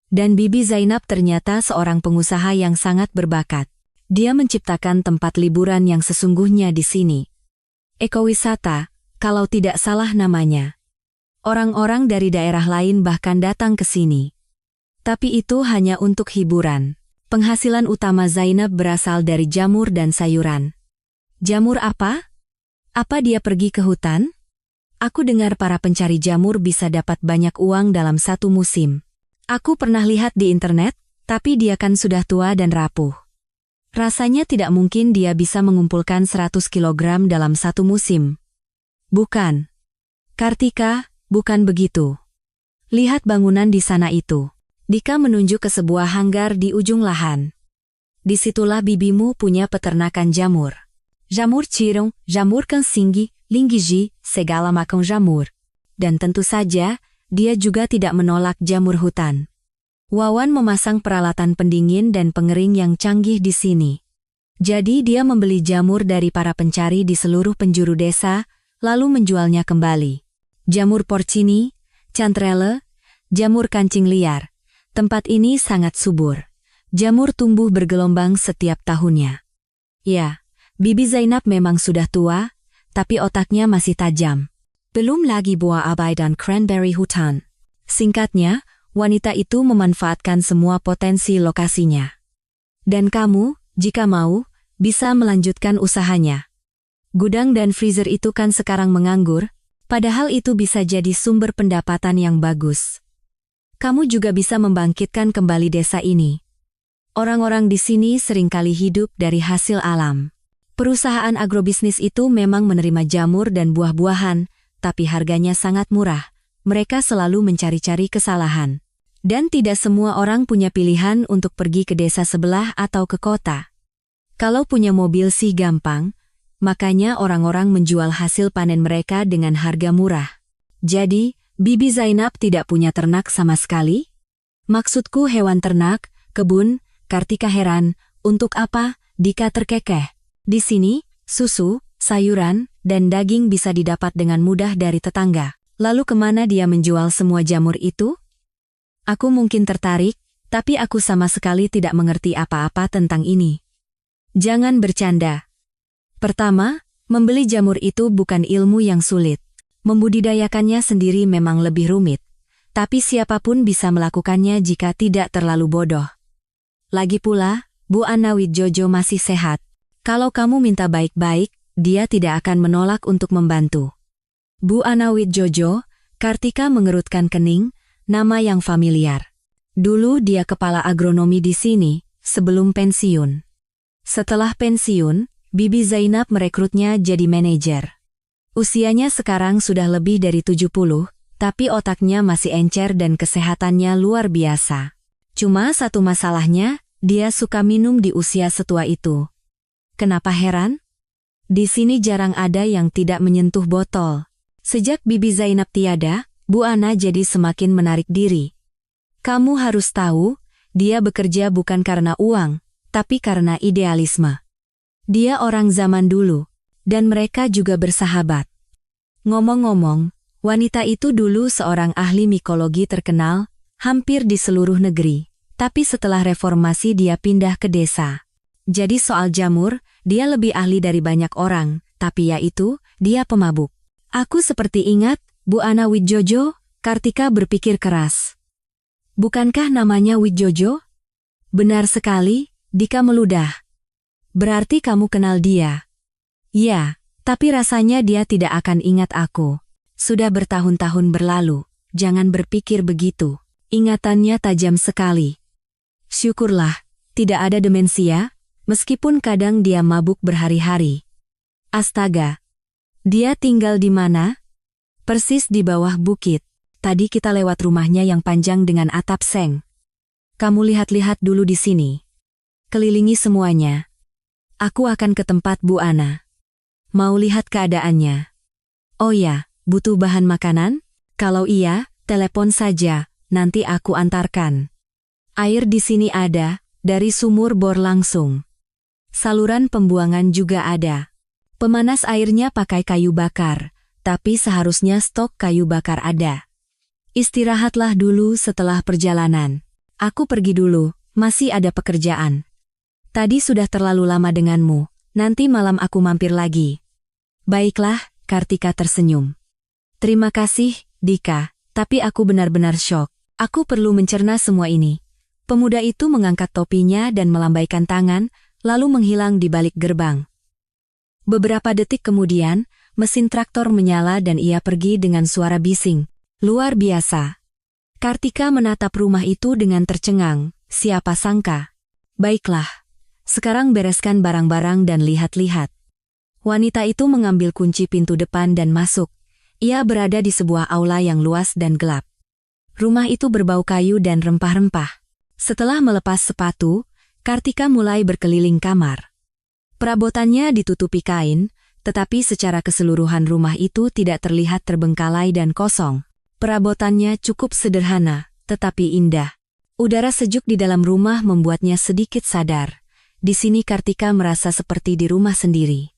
Dan Bibi Zainab ternyata seorang pengusaha yang sangat berbakat. Dia menciptakan tempat liburan yang sesungguhnya di sini. Ekowisata, kalau tidak salah namanya. Orang-orang dari daerah lain bahkan datang ke sini. Tapi itu hanya untuk hiburan. Penghasilan utama Zainab berasal dari jamur dan sayuran. Jamur apa? Apa dia pergi ke hutan? Aku dengar para pencari jamur bisa dapat banyak uang dalam satu musim. Aku pernah lihat di internet, tapi dia kan sudah tua dan rapuh. Rasanya tidak mungkin dia bisa mengumpulkan 100 kilogram dalam satu musim. Bukan. Kartika, bukan begitu. Lihat bangunan di sana itu. Dika menunjuk ke sebuah hanggar di ujung lahan. Disitulah bibimu punya peternakan jamur. Jamur cirong, jamur kansinggi, linggiji, segala macam jamur. Dan tentu saja, dia juga tidak menolak jamur hutan. Wawan memasang peralatan pendingin dan pengering yang canggih di sini. Jadi dia membeli jamur dari para pencari di seluruh penjuru desa, lalu menjualnya kembali. Jamur porcini, chantrelle, jamur kancing liar. Tempat ini sangat subur. Jamur tumbuh bergelombang setiap tahunnya. Ya, Bibi Zainab memang sudah tua, tapi otaknya masih tajam. Belum lagi buah abai dan cranberry hutan. Singkatnya, wanita itu memanfaatkan semua potensi lokasinya. Dan kamu, jika mau, bisa melanjutkan usahanya. Gudang dan freezer itu kan sekarang menganggur, padahal itu bisa jadi sumber pendapatan yang bagus. Kamu juga bisa membangkitkan kembali desa ini. Orang-orang di sini seringkali hidup dari hasil alam. Perusahaan agrobisnis itu memang menerima jamur dan buah-buahan, tapi harganya sangat murah. Mereka selalu mencari-cari kesalahan. Dan tidak semua orang punya pilihan untuk pergi ke desa sebelah atau ke kota. Kalau punya mobil sih gampang, makanya orang-orang menjual hasil panen mereka dengan harga murah. Jadi, Bibi Zainab tidak punya ternak sama sekali? Maksudku hewan ternak, kebun, Kartika heran, untuk apa? Dika terkekeh. Di sini, susu, sayuran, dan daging bisa didapat dengan mudah dari tetangga. Lalu kemana dia menjual semua jamur itu? Aku mungkin tertarik, tapi aku sama sekali tidak mengerti apa-apa tentang ini. Jangan bercanda. Pertama, membeli jamur itu bukan ilmu yang sulit. Membudidayakannya sendiri memang lebih rumit. Tapi siapapun bisa melakukannya jika tidak terlalu bodoh. Lagi pula, Bu Ana Widjojo masih sehat. Kalau kamu minta baik-baik, dia tidak akan menolak untuk membantu. Bu Ana Widjojo, Kartika mengerutkan kening, nama yang familiar. Dulu dia kepala agronomi di sini, sebelum pensiun. Setelah pensiun, Bibi Zainab merekrutnya jadi manajer. Usianya sekarang sudah lebih dari 70, tapi otaknya masih encer dan kesehatannya luar biasa. Cuma satu masalahnya, dia suka minum di usia setua itu. Kenapa heran? Di sini jarang ada yang tidak menyentuh botol. Sejak Bibi Zainab tiada, Bu Ana jadi semakin menarik diri. Kamu harus tahu, dia bekerja bukan karena uang, tapi karena idealisme. Dia orang zaman dulu, dan mereka juga bersahabat. Ngomong-ngomong, wanita itu dulu seorang ahli mikologi terkenal, hampir di seluruh negeri. Tapi setelah reformasi dia pindah ke desa. Jadi soal jamur, dia lebih ahli dari banyak orang, tapi yaitu, dia pemabuk. Aku seperti ingat, Bu Ana Widjojo, Kartika berpikir keras. Bukankah namanya Widjojo? Benar sekali, Dika meludah. Berarti kamu kenal dia. Ya, tapi rasanya dia tidak akan ingat aku. Sudah bertahun-tahun berlalu, jangan berpikir begitu. Ingatannya tajam sekali. Syukurlah, tidak ada demensia, meskipun kadang dia mabuk berhari-hari. Astaga. Dia tinggal di mana? Persis di bawah bukit. Tadi kita lewat rumahnya yang panjang dengan atap seng. Kamu lihat-lihat dulu di sini. Kelilingi semuanya. Aku akan ke tempat Bu Ana. Mau lihat keadaannya. Oh ya, butuh bahan makanan? Kalau iya, telepon saja, nanti aku antarkan. Air di sini ada, dari sumur bor langsung. Saluran pembuangan juga ada. Pemanas airnya pakai kayu bakar, tapi seharusnya stok kayu bakar ada. Istirahatlah dulu setelah perjalanan. Aku pergi dulu, masih ada pekerjaan. Tadi sudah terlalu lama denganmu, nanti malam aku mampir lagi. Baiklah, Kartika tersenyum. Terima kasih, Dika, tapi aku benar-benar syok. Aku perlu mencerna semua ini. Pemuda itu mengangkat topinya dan melambaikan tangan, lalu menghilang di balik gerbang. Beberapa detik kemudian, mesin traktor menyala dan ia pergi dengan suara bising. Luar biasa. Kartika menatap rumah itu dengan tercengang, siapa sangka. Baiklah, sekarang bereskan barang-barang dan lihat-lihat. Wanita itu mengambil kunci pintu depan dan masuk. Ia berada di sebuah aula yang luas dan gelap. Rumah itu berbau kayu dan rempah-rempah. Setelah melepas sepatu, Kartika mulai berkeliling kamar. Perabotannya ditutupi kain, tetapi secara keseluruhan rumah itu tidak terlihat terbengkalai dan kosong. Perabotannya cukup sederhana, tetapi indah. Udara sejuk di dalam rumah membuatnya sedikit sadar. Di sini Kartika merasa seperti di rumah sendiri.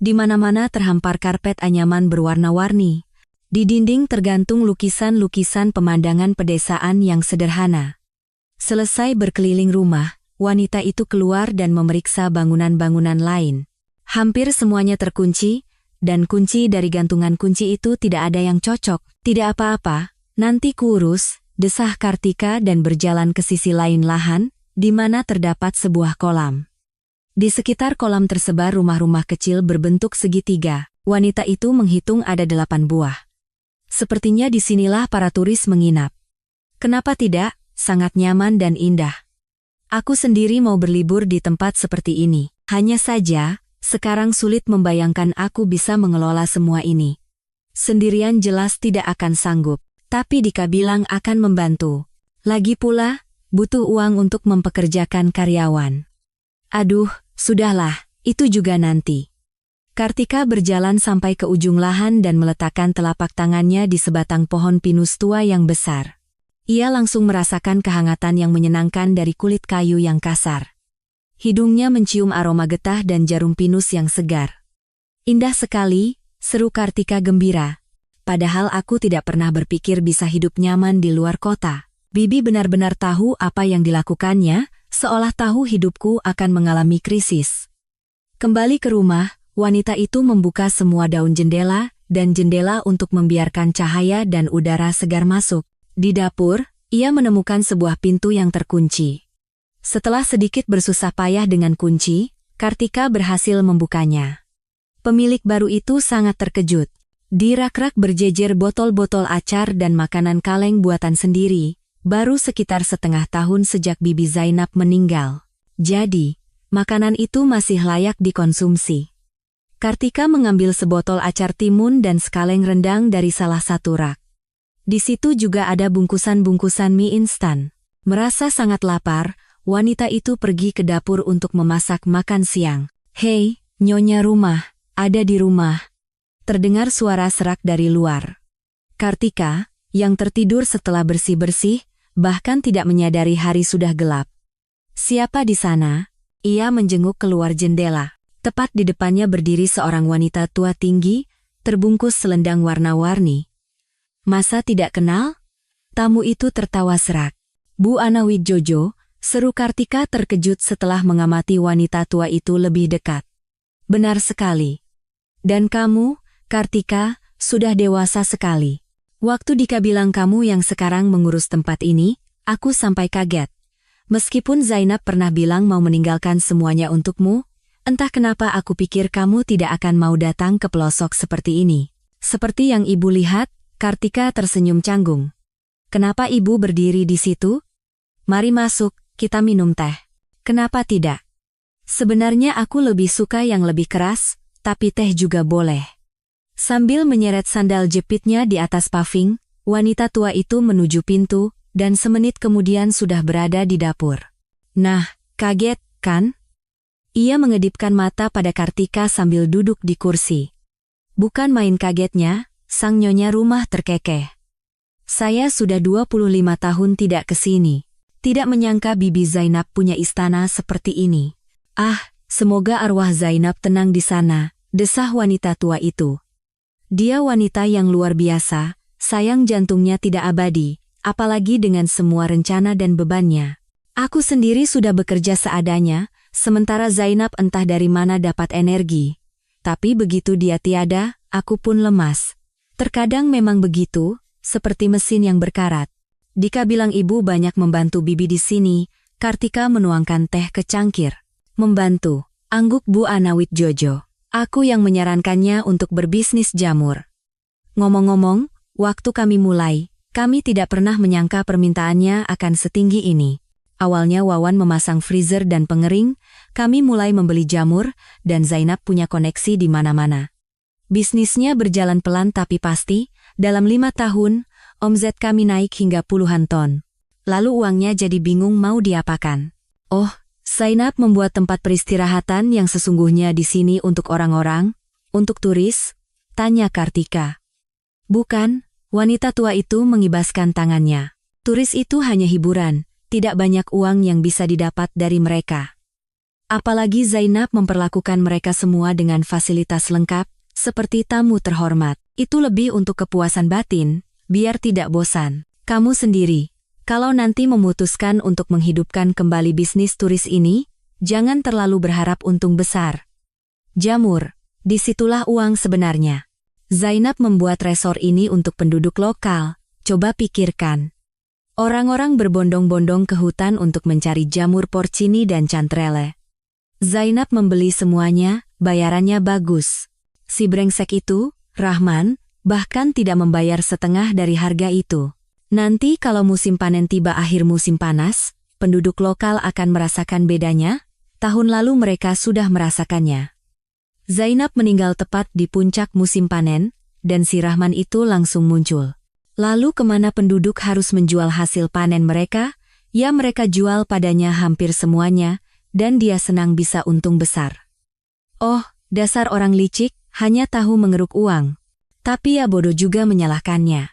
Di mana-mana terhampar karpet anyaman berwarna-warni. Di dinding tergantung lukisan-lukisan pemandangan pedesaan yang sederhana. Selesai berkeliling rumah, wanita itu keluar dan memeriksa bangunan-bangunan lain. Hampir semuanya terkunci, dan kunci dari gantungan kunci itu tidak ada yang cocok. Tidak apa-apa, nanti kuurus, desah Kartika dan berjalan ke sisi lain lahan, di mana terdapat sebuah kolam. Di sekitar kolam tersebar rumah-rumah kecil berbentuk segitiga. Wanita itu menghitung ada 8 buah. Sepertinya disinilah para turis menginap. Kenapa tidak? Sangat nyaman dan indah. Aku sendiri mau berlibur di tempat seperti ini. Hanya saja, sekarang sulit membayangkan aku bisa mengelola semua ini. Sendirian jelas tidak akan sanggup, tapi Dika bilang akan membantu. Lagi pula, butuh uang untuk mempekerjakan karyawan. Aduh, sudahlah, itu juga nanti. Kartika berjalan sampai ke ujung lahan dan meletakkan telapak tangannya di sebatang pohon pinus tua yang besar. Ia langsung merasakan kehangatan yang menyenangkan dari kulit kayu yang kasar. Hidungnya mencium aroma getah dan jarum pinus yang segar. Indah sekali, seru Kartika gembira. Padahal aku tidak pernah berpikir bisa hidup nyaman di luar kota. Bibi benar-benar tahu apa yang dilakukannya, seolah tahu hidupku akan mengalami krisis. Kembali ke rumah, wanita itu membuka semua daun jendela dan jendela untuk membiarkan cahaya dan udara segar masuk. Di dapur, ia menemukan sebuah pintu yang terkunci. Setelah sedikit bersusah payah dengan kunci, Kartika berhasil membukanya. Pemilik baru itu sangat terkejut. Di rak-rak berjejer botol-botol acar dan makanan kaleng buatan sendiri, baru sekitar setengah tahun sejak Bibi Zainab meninggal. Jadi, makanan itu masih layak dikonsumsi. Kartika mengambil sebotol acar timun dan sekaleng rendang dari salah satu rak. Di situ juga ada bungkusan-bungkusan mie instan. Merasa sangat lapar, wanita itu pergi ke dapur untuk memasak makan siang. "Hei, Nyonya rumah, ada di rumah." Terdengar suara serak dari luar. Kartika, yang tertidur setelah bersih-bersih, bahkan tidak menyadari hari sudah gelap. "Siapa di sana?" Ia menjenguk keluar jendela. Tepat di depannya berdiri seorang wanita tua tinggi, terbungkus selendang warna-warni. "Masa tidak kenal?" Tamu itu tertawa serak. "Bu Ana Widjojo," seru Kartika terkejut setelah mengamati wanita tua itu lebih dekat. "Benar sekali. Dan kamu, Kartika, sudah dewasa sekali. Waktu Dika bilang kamu yang sekarang mengurus tempat ini, aku sampai kaget. Meskipun Zainab pernah bilang mau meninggalkan semuanya untukmu, entah kenapa aku pikir kamu tidak akan mau datang ke pelosok seperti ini." Seperti yang ibu lihat, Kartika tersenyum canggung. "Kenapa ibu berdiri di situ? Mari masuk, kita minum teh." "Kenapa tidak? Sebenarnya aku lebih suka yang lebih keras, tapi teh juga boleh." Sambil menyeret sandal jepitnya di atas paving, wanita tua itu menuju pintu, dan semenit kemudian sudah berada di dapur. "Nah, kaget, kan?" Ia mengedipkan mata pada Kartika sambil duduk di kursi. Bukan main kagetnya, sang nyonya rumah terkekeh. "Saya sudah 25 tahun tidak ke sini. Tidak menyangka Bibi Zainab punya istana seperti ini." "Ah, semoga arwah Zainab tenang di sana," desah wanita tua itu. "Dia wanita yang luar biasa, sayang jantungnya tidak abadi, apalagi dengan semua rencana dan bebannya. Aku sendiri sudah bekerja seadanya, sementara Zainab entah dari mana dapat energi. Tapi begitu dia tiada, aku pun lemas. Terkadang memang begitu, seperti mesin yang berkarat." "Dika bilang ibu banyak membantu Bibi di sini." Kartika menuangkan teh ke cangkir. "Membantu," angguk Bu Ana Widjojo. "Aku yang menyarankannya untuk berbisnis jamur. Ngomong-ngomong, waktu kami mulai, kami tidak pernah menyangka permintaannya akan setinggi ini. Awalnya Wawan memasang freezer dan pengering, kami mulai membeli jamur, dan Zainab punya koneksi di mana-mana. Bisnisnya berjalan pelan tapi pasti, dalam 5 tahun, omzet kami naik hingga puluhan ton. Lalu uangnya jadi bingung mau diapakan." "Oh, Zainab membuat tempat peristirahatan yang sesungguhnya di sini untuk orang-orang, untuk turis?" tanya Kartika. "Bukan," wanita tua itu mengibaskan tangannya. "Turis itu hanya hiburan, tidak banyak uang yang bisa didapat dari mereka. Apalagi Zainab memperlakukan mereka semua dengan fasilitas lengkap, seperti tamu terhormat. Itu lebih untuk kepuasan batin, biar tidak bosan. Kamu sendiri, kalau nanti memutuskan untuk menghidupkan kembali bisnis turis ini, jangan terlalu berharap untung besar. Jamur, disitulah uang sebenarnya. Zainab membuat resor ini untuk penduduk lokal, coba pikirkan. Orang-orang berbondong-bondong ke hutan untuk mencari jamur porcini dan cantrele. Zainab membeli semuanya, bayarannya bagus. Si brengsek itu, Rahman, bahkan tidak membayar setengah dari harga itu. Nanti kalau musim panen tiba akhir musim panas, penduduk lokal akan merasakan bedanya. Tahun lalu mereka sudah merasakannya." Zainab meninggal tepat di puncak musim panen, dan si Rahman itu langsung muncul. Lalu kemana penduduk harus menjual hasil panen mereka? Ya mereka jual padanya hampir semuanya, dan dia senang bisa untung besar. Oh, dasar orang licik, hanya tahu mengeruk uang. Tapi ya bodoh juga menyalahkannya.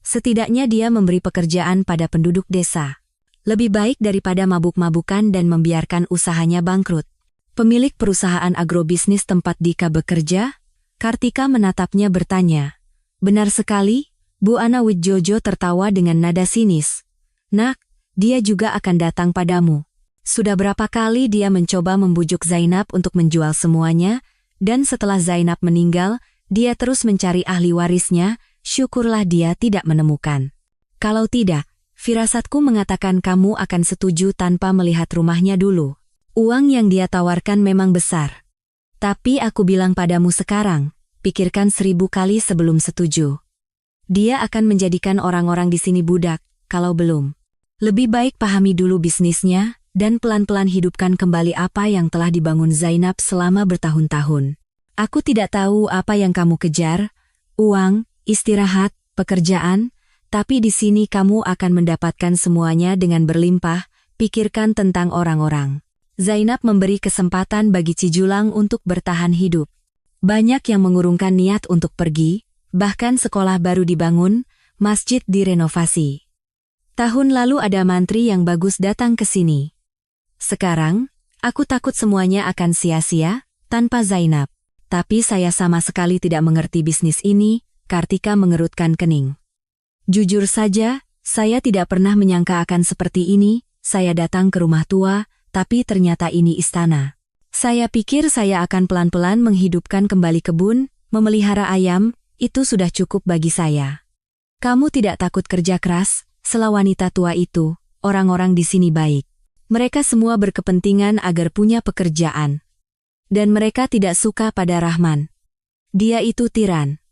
Setidaknya dia memberi pekerjaan pada penduduk desa. Lebih baik daripada mabuk-mabukan dan membiarkan usahanya bangkrut. Pemilik perusahaan agrobisnis tempat Dika bekerja, Kartika menatapnya bertanya. Benar sekali, Bu Ana Widjojo tertawa dengan nada sinis. Nak, dia juga akan datang padamu. Sudah berapa kali dia mencoba membujuk Zainab untuk menjual semuanya, dan setelah Zainab meninggal, dia terus mencari ahli warisnya, syukurlah dia tidak menemukan. Kalau tidak, firasatku mengatakan kamu akan setuju tanpa melihat rumahnya dulu. Uang yang dia tawarkan memang besar. Tapi aku bilang padamu sekarang, pikirkan 1000 kali sebelum setuju. Dia akan menjadikan orang-orang di sini budak, kalau belum. Lebih baik pahami dulu bisnisnya, dan pelan-pelan hidupkan kembali apa yang telah dibangun Zainab selama bertahun-tahun. Aku tidak tahu apa yang kamu kejar, uang, istirahat, pekerjaan, tapi di sini kamu akan mendapatkan semuanya dengan berlimpah, pikirkan tentang orang-orang. Zainab memberi kesempatan bagi Cijulang untuk bertahan hidup. Banyak yang mengurungkan niat untuk pergi, bahkan sekolah baru dibangun, masjid direnovasi. Tahun lalu ada mantri yang bagus datang ke sini. Sekarang, aku takut semuanya akan sia-sia, tanpa Zainab. Tapi saya sama sekali tidak mengerti bisnis ini, Kartika mengerutkan kening. Jujur saja, saya tidak pernah menyangka akan seperti ini, saya datang ke rumah tua, tapi ternyata ini istana. Saya pikir saya akan pelan-pelan menghidupkan kembali kebun, memelihara ayam, itu sudah cukup bagi saya. Kamu tidak takut kerja keras, sela wanita tua itu, orang-orang di sini baik. Mereka semua berkepentingan agar punya pekerjaan. Dan mereka tidak suka pada Rahman. Dia itu tiran.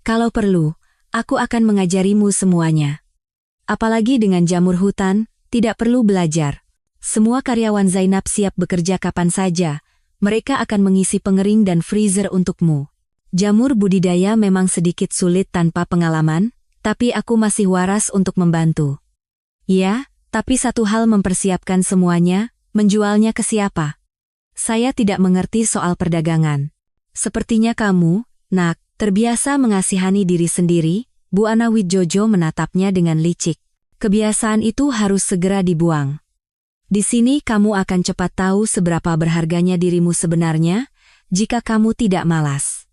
Kalau perlu, aku akan mengajarimu semuanya. Apalagi dengan jamur hutan, tidak perlu belajar. Semua karyawan Zainab siap bekerja kapan saja. Mereka akan mengisi pengering dan freezer untukmu. Jamur budidaya memang sedikit sulit tanpa pengalaman, tapi aku masih waras untuk membantu. Ya, tapi satu hal mempersiapkan semuanya, menjualnya ke siapa? Saya tidak mengerti soal perdagangan. Sepertinya kamu, Nak, terbiasa mengasihani diri sendiri, Bu Ana Widjojo menatapnya dengan licik. Kebiasaan itu harus segera dibuang. Di sini kamu akan cepat tahu seberapa berharganya dirimu sebenarnya, jika kamu tidak malas.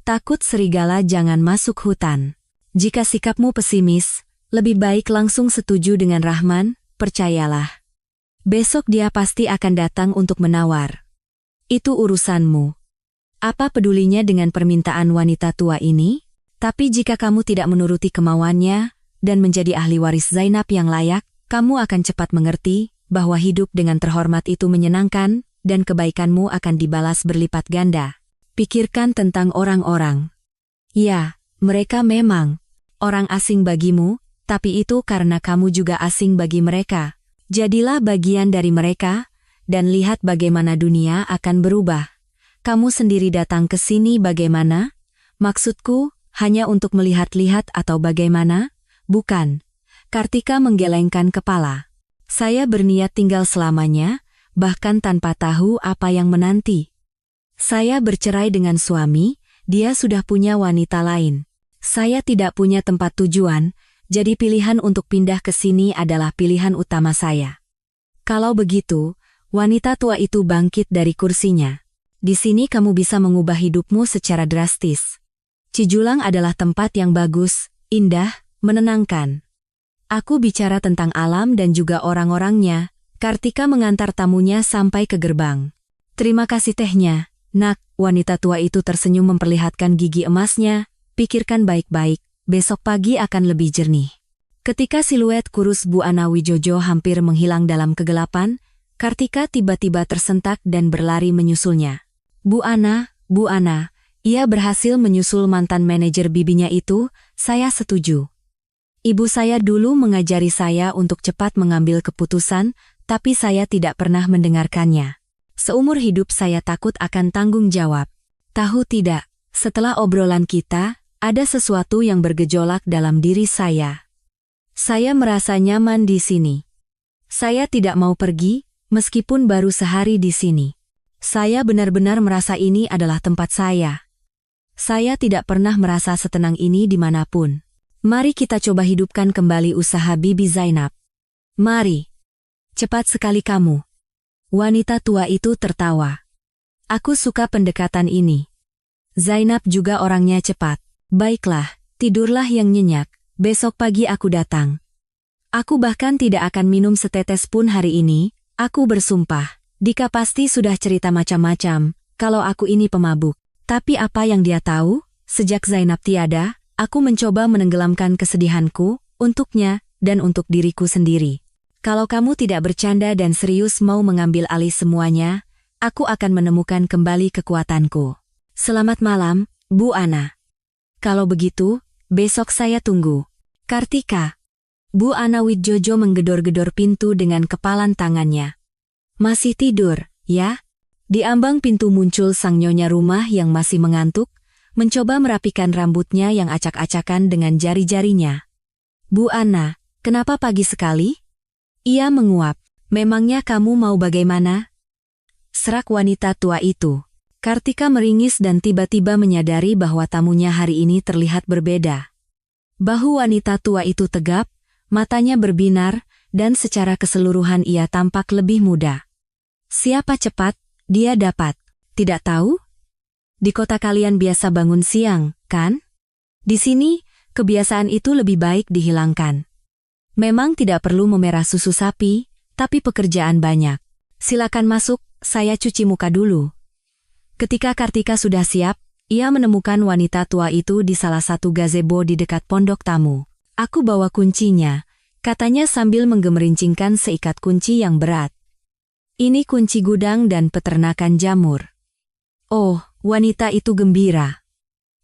Takut serigala jangan masuk hutan. Jika sikapmu pesimis, lebih baik langsung setuju dengan Rahman, percayalah. Besok dia pasti akan datang untuk menawar. Itu urusanmu. Apa pedulinya dengan permintaan wanita tua ini? Tapi jika kamu tidak menuruti kemauannya, dan menjadi ahli waris Zainab yang layak, kamu akan cepat mengerti bahwa hidup dengan terhormat itu menyenangkan, dan kebaikanmu akan dibalas berlipat ganda. Pikirkan tentang orang-orang. Ya, mereka memang orang asing bagimu, tapi itu karena kamu juga asing bagi mereka. Jadilah bagian dari mereka, dan lihat bagaimana dunia akan berubah. Kamu sendiri datang ke sini bagaimana? Maksudku, hanya untuk melihat-lihat atau bagaimana? Bukan. Kartika menggelengkan kepala. Saya berniat tinggal selamanya, bahkan tanpa tahu apa yang menanti. Saya bercerai dengan suami, dia sudah punya wanita lain. Saya tidak punya tempat tujuan, jadi pilihan untuk pindah ke sini adalah pilihan utama saya. Kalau begitu, wanita tua itu bangkit dari kursinya. Di sini kamu bisa mengubah hidupmu secara drastis. Cijulang adalah tempat yang bagus, indah, menenangkan. Aku bicara tentang alam dan juga orang-orangnya. Kartika mengantar tamunya sampai ke gerbang. Terima kasih tehnya, Nak. Wanita tua itu tersenyum memperlihatkan gigi emasnya. Pikirkan baik-baik, besok pagi akan lebih jernih. Ketika siluet kurus Bu Ana Widjojo hampir menghilang dalam kegelapan, Kartika tiba-tiba tersentak dan berlari menyusulnya. Bu Ana, ia berhasil menyusul mantan manajer bibinya itu, saya setuju. Ibu saya dulu mengajari saya untuk cepat mengambil keputusan, tapi saya tidak pernah mendengarkannya. Seumur hidup saya takut akan tanggung jawab. Tahu tidak, setelah obrolan kita, ada sesuatu yang bergejolak dalam diri saya. Saya merasa nyaman di sini. Saya tidak mau pergi, meskipun baru sehari di sini. Saya benar-benar merasa ini adalah tempat saya. Saya tidak pernah merasa setenang ini dimanapun. Mari kita coba hidupkan kembali usaha Bibi Zainab. Mari. Cepat sekali kamu. Wanita tua itu tertawa. Aku suka pendekatan ini. Zainab juga orangnya cepat. Baiklah, tidurlah yang nyenyak. Besok pagi aku datang. Aku bahkan tidak akan minum setetes pun hari ini. Aku bersumpah. Dika pasti sudah cerita macam-macam kalau aku ini pemabuk. Tapi apa yang dia tahu? Sejak Zainab tiada, aku mencoba menenggelamkan kesedihanku, untuknya, dan untuk diriku sendiri. Kalau kamu tidak bercanda dan serius mau mengambil alih semuanya, aku akan menemukan kembali kekuatanku. Selamat malam, Bu Ana. Kalau begitu, besok saya tunggu. Kartika. Bu Ana Widjojo menggedor-gedor pintu dengan kepalan tangannya. Masih tidur, ya? Di ambang pintu muncul sang nyonya rumah yang masih mengantuk, mencoba merapikan rambutnya yang acak-acakan dengan jari-jarinya. Bu Ana, kenapa pagi sekali? Ia menguap. Memangnya kamu mau bagaimana? Serak wanita tua itu. Kartika meringis dan tiba-tiba menyadari bahwa tamunya hari ini terlihat berbeda. Bahu wanita tua itu tegap, matanya berbinar, dan secara keseluruhan ia tampak lebih muda. Siapa cepat, dia dapat. Tidak tahu? Di kota kalian biasa bangun siang, kan? Di sini, kebiasaan itu lebih baik dihilangkan. Memang tidak perlu memerah susu sapi, tapi pekerjaan banyak. Silakan masuk, saya cuci muka dulu. Ketika Kartika sudah siap, ia menemukan wanita tua itu di salah satu gazebo di dekat pondok tamu. Aku bawa kuncinya, katanya sambil menggemerincingkan seikat kunci yang berat. Ini kunci gudang dan peternakan jamur. Oh, wanita itu gembira.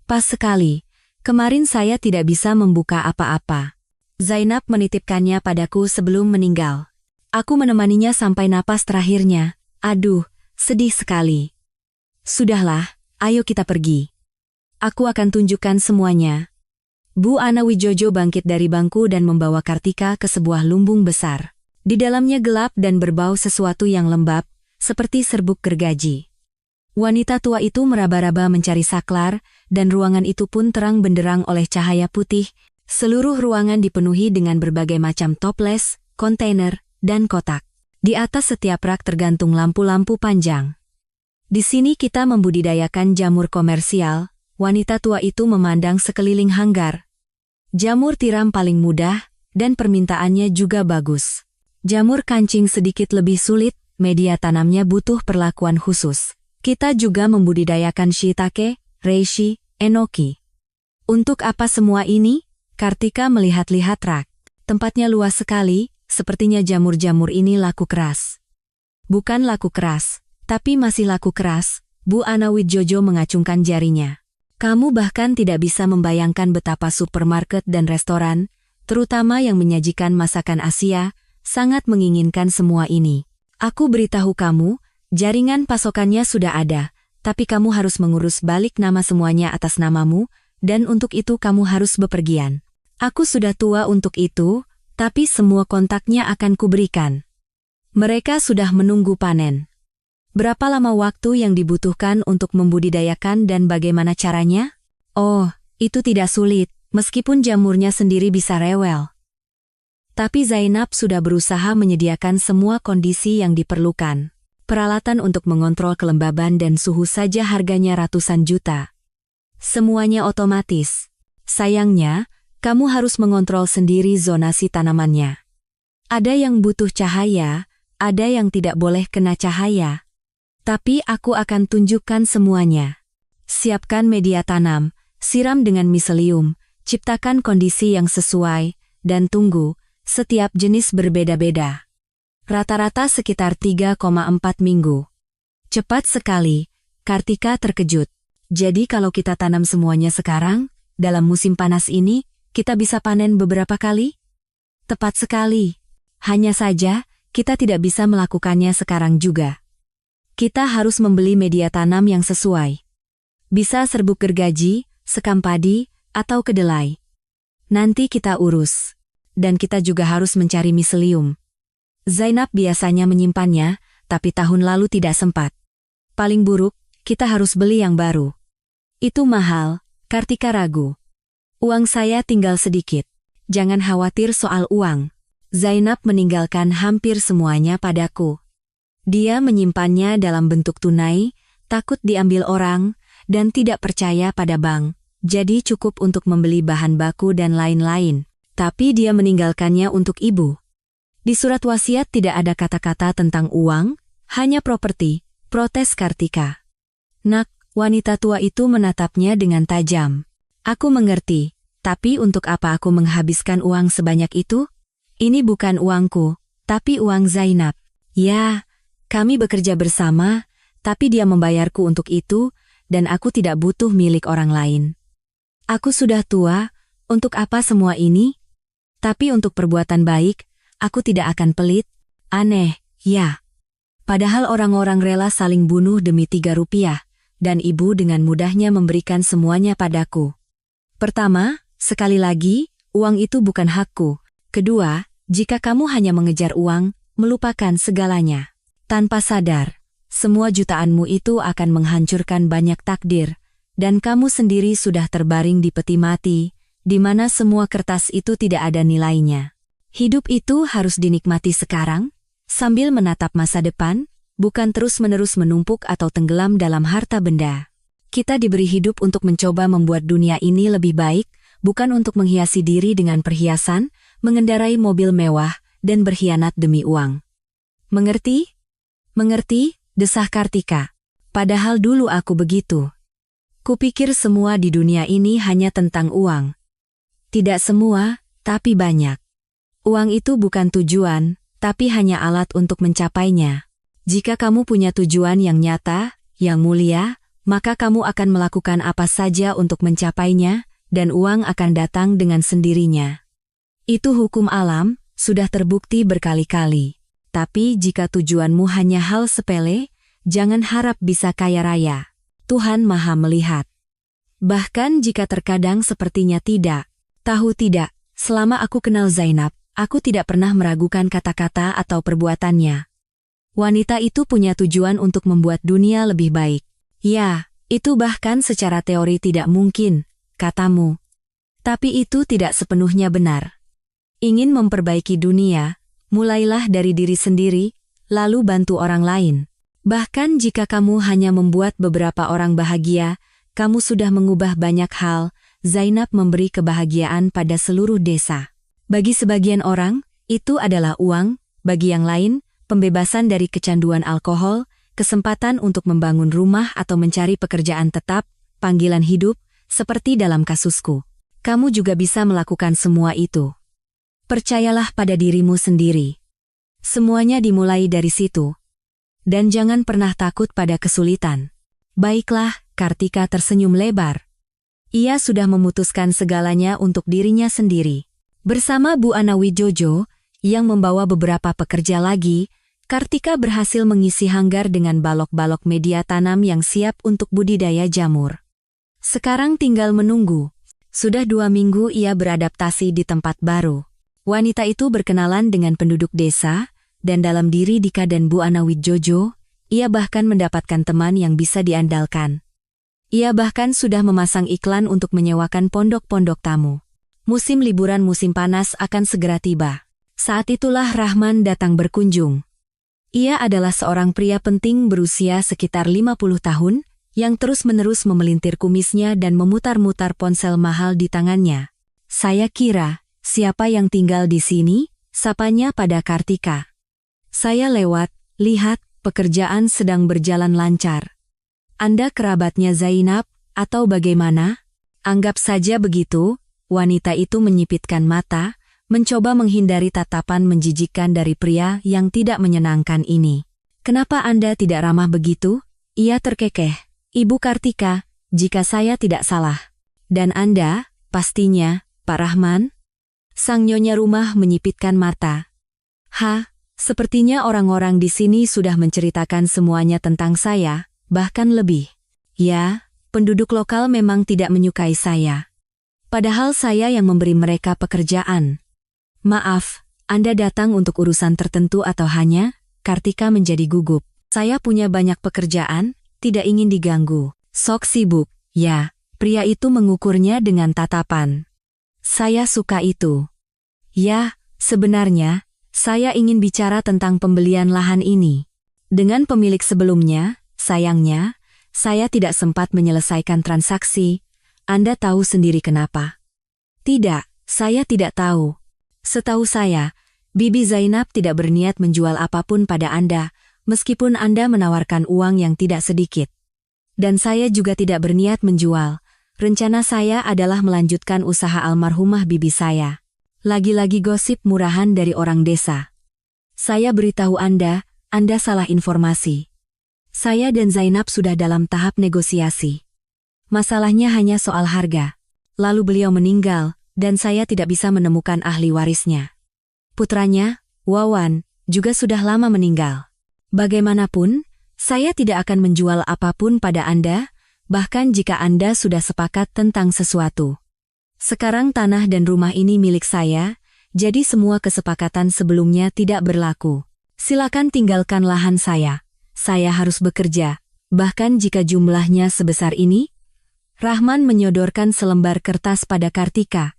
Pas sekali, kemarin saya tidak bisa membuka apa-apa. Zainab menitipkannya padaku sebelum meninggal. Aku menemaninya sampai napas terakhirnya. Aduh, sedih sekali. Sudahlah, ayo kita pergi. Aku akan tunjukkan semuanya. Bu Ana Widjojo bangkit dari bangku dan membawa Kartika ke sebuah lumbung besar. Di dalamnya gelap dan berbau sesuatu yang lembab, seperti serbuk gergaji. Wanita tua itu meraba-raba mencari saklar, dan ruangan itu pun terang benderang oleh cahaya putih. Seluruh ruangan dipenuhi dengan berbagai macam toples, kontainer, dan kotak. Di atas setiap rak tergantung lampu-lampu panjang. Di sini kita membudidayakan jamur komersial. Wanita tua itu memandang sekeliling hanggar. Jamur tiram paling mudah, dan permintaannya juga bagus. Jamur kancing sedikit lebih sulit, media tanamnya butuh perlakuan khusus. Kita juga membudidayakan shiitake, reishi, enoki. Untuk apa semua ini? Kartika melihat-lihat rak. Tempatnya luas sekali, sepertinya jamur-jamur ini laku keras. Bukan laku keras, tapi masih laku keras, Bu Ana Widjojo mengacungkan jarinya. Kamu bahkan tidak bisa membayangkan betapa supermarket dan restoran, terutama yang menyajikan masakan Asia, sangat menginginkan semua ini. Aku beritahu kamu, jaringan pasokannya sudah ada, tapi kamu harus mengurus balik nama semuanya atas namamu, dan untuk itu kamu harus bepergian. Aku sudah tua untuk itu, tapi semua kontaknya akan kuberikan. Mereka sudah menunggu panen. Berapa lama waktu yang dibutuhkan untuk membudidayakan dan bagaimana caranya? Oh, itu tidak sulit, meskipun jamurnya sendiri bisa rewel. Tapi Zainab sudah berusaha menyediakan semua kondisi yang diperlukan. Peralatan untuk mengontrol kelembaban dan suhu saja harganya ratusan juta. Semuanya otomatis. Sayangnya, kamu harus mengontrol sendiri zonasi tanamannya. Ada yang butuh cahaya, ada yang tidak boleh kena cahaya. Tapi aku akan tunjukkan semuanya. Siapkan media tanam, siram dengan miselium, ciptakan kondisi yang sesuai, dan tunggu, setiap jenis berbeda-beda. Rata-rata sekitar 3,4 minggu. Cepat sekali, Kartika terkejut. Jadi kalau kita tanam semuanya sekarang, dalam musim panas ini, kita bisa panen beberapa kali? Tepat sekali. Hanya saja, kita tidak bisa melakukannya sekarang juga. Kita harus membeli media tanam yang sesuai. Bisa serbuk gergaji, sekam padi, atau kedelai. Nanti kita urus. Dan kita juga harus mencari miselium. Zainab biasanya menyimpannya, tapi tahun lalu tidak sempat. Paling buruk, kita harus beli yang baru. Itu mahal, Kartika ragu. Uang saya tinggal sedikit. Jangan khawatir soal uang. Zainab meninggalkan hampir semuanya padaku. Dia menyimpannya dalam bentuk tunai, takut diambil orang, dan tidak percaya pada bank. Jadi cukup untuk membeli bahan baku dan lain-lain. Tapi dia meninggalkannya untuk ibu. Di surat wasiat tidak ada kata-kata tentang uang, hanya properti, protes Kartika. Nak, wanita tua itu menatapnya dengan tajam. Aku mengerti, tapi untuk apa aku menghabiskan uang sebanyak itu? Ini bukan uangku, tapi uang Zainab. Ya, kami bekerja bersama, tapi dia membayarku untuk itu, dan aku tidak butuh milik orang lain. Aku sudah tua, untuk apa semua ini? Tapi untuk perbuatan baik, aku tidak akan pelit. Aneh, ya. Padahal orang-orang rela saling bunuh demi 3 rupiah, dan ibu dengan mudahnya memberikan semuanya padaku. Pertama, sekali lagi, uang itu bukan hakku. Kedua, jika kamu hanya mengejar uang, melupakan segalanya. Tanpa sadar, semua jutaanmu itu akan menghancurkan banyak takdir, dan kamu sendiri sudah terbaring di peti mati, di mana semua kertas itu tidak ada nilainya. Hidup itu harus dinikmati sekarang, sambil menatap masa depan, bukan terus-menerus menumpuk atau tenggelam dalam harta benda. Kita diberi hidup untuk mencoba membuat dunia ini lebih baik, bukan untuk menghiasi diri dengan perhiasan, mengendarai mobil mewah, dan berkhianat demi uang. Mengerti? Mengerti, desah Kartika. Padahal dulu aku begitu. Kupikir semua di dunia ini hanya tentang uang. Tidak semua, tapi banyak. Uang itu bukan tujuan, tapi hanya alat untuk mencapainya. Jika kamu punya tujuan yang nyata, yang mulia, maka kamu akan melakukan apa saja untuk mencapainya, dan uang akan datang dengan sendirinya. Itu hukum alam, sudah terbukti berkali-kali. Tapi jika tujuanmu hanya hal sepele, jangan harap bisa kaya raya. Tuhan Maha melihat. Bahkan jika terkadang sepertinya tidak. Tahu tidak, selama aku kenal Zainab, aku tidak pernah meragukan kata-kata atau perbuatannya. Wanita itu punya tujuan untuk membuat dunia lebih baik. Ya, itu bahkan secara teori tidak mungkin, katamu. Tapi itu tidak sepenuhnya benar. Ingin memperbaiki dunia, mulailah dari diri sendiri, lalu bantu orang lain. Bahkan jika kamu hanya membuat beberapa orang bahagia, kamu sudah mengubah banyak hal. Zainab memberi kebahagiaan pada seluruh desa. Bagi sebagian orang, itu adalah uang, bagi yang lain, pembebasan dari kecanduan alkohol, kesempatan untuk membangun rumah atau mencari pekerjaan tetap, panggilan hidup, seperti dalam kasusku. Kamu juga bisa melakukan semua itu. Percayalah pada dirimu sendiri. Semuanya dimulai dari situ. Dan jangan pernah takut pada kesulitan. Baiklah, Kartika tersenyum lebar. Ia sudah memutuskan segalanya untuk dirinya sendiri. Bersama Bu Ana Wijojo, yang membawa beberapa pekerja lagi, Kartika berhasil mengisi hanggar dengan balok-balok media tanam yang siap untuk budidaya jamur. Sekarang tinggal menunggu. Sudah 2 minggu ia beradaptasi di tempat baru. Wanita itu berkenalan dengan penduduk desa, dan dalam diri Dika dan Bu Ana Wijojo, ia bahkan mendapatkan teman yang bisa diandalkan. Ia bahkan sudah memasang iklan untuk menyewakan pondok-pondok tamu. Musim liburan musim panas akan segera tiba. Saat itulah Rahman datang berkunjung. Ia adalah seorang pria penting berusia sekitar 50 tahun, yang terus-menerus memelintir kumisnya dan memutar-mutar ponsel mahal di tangannya. Saya kira, siapa yang tinggal di sini? Sapanya pada Kartika. Saya lewat, lihat, pekerjaan sedang berjalan lancar. Anda kerabatnya Zainab, atau bagaimana? Anggap saja begitu, wanita itu menyipitkan mata, mencoba menghindari tatapan menjijikkan dari pria yang tidak menyenangkan ini. Kenapa Anda tidak ramah begitu? Ia terkekeh. Ibu Kartika, jika saya tidak salah. Dan Anda, pastinya, Pak Rahman? Sang nyonya rumah menyipitkan mata. Sepertinya orang-orang di sini sudah menceritakan semuanya tentang saya, bahkan lebih. Ya, penduduk lokal memang tidak menyukai saya. Padahal saya yang memberi mereka pekerjaan. Maaf, Anda datang untuk urusan tertentu atau hanya? Kartika menjadi gugup. Saya punya banyak pekerjaan, tidak ingin diganggu. Sok sibuk, ya. Pria itu mengukurnya dengan tatapan. Saya suka itu. Ya, sebenarnya, saya ingin bicara tentang pembelian lahan ini. Dengan pemilik sebelumnya, sayangnya, saya tidak sempat menyelesaikan transaksi. Anda tahu sendiri kenapa? Tidak, saya tidak tahu. Setahu saya, Bibi Zainab tidak berniat menjual apapun pada Anda, meskipun Anda menawarkan uang yang tidak sedikit. Dan saya juga tidak berniat menjual. Rencana saya adalah melanjutkan usaha almarhumah bibi saya. Lagi-lagi gosip murahan dari orang desa. Saya beritahu Anda salah informasi. Saya dan Zainab sudah dalam tahap negosiasi. Masalahnya hanya soal harga. Lalu beliau meninggal, dan saya tidak bisa menemukan ahli warisnya. Putranya, Wawan, juga sudah lama meninggal. Bagaimanapun, saya tidak akan menjual apapun pada Anda, bahkan jika Anda sudah sepakat tentang sesuatu. Sekarang tanah dan rumah ini milik saya, jadi semua kesepakatan sebelumnya tidak berlaku. Silakan tinggalkan lahan saya. Saya harus bekerja, bahkan jika jumlahnya sebesar ini. Rahman menyodorkan selembar kertas pada Kartika.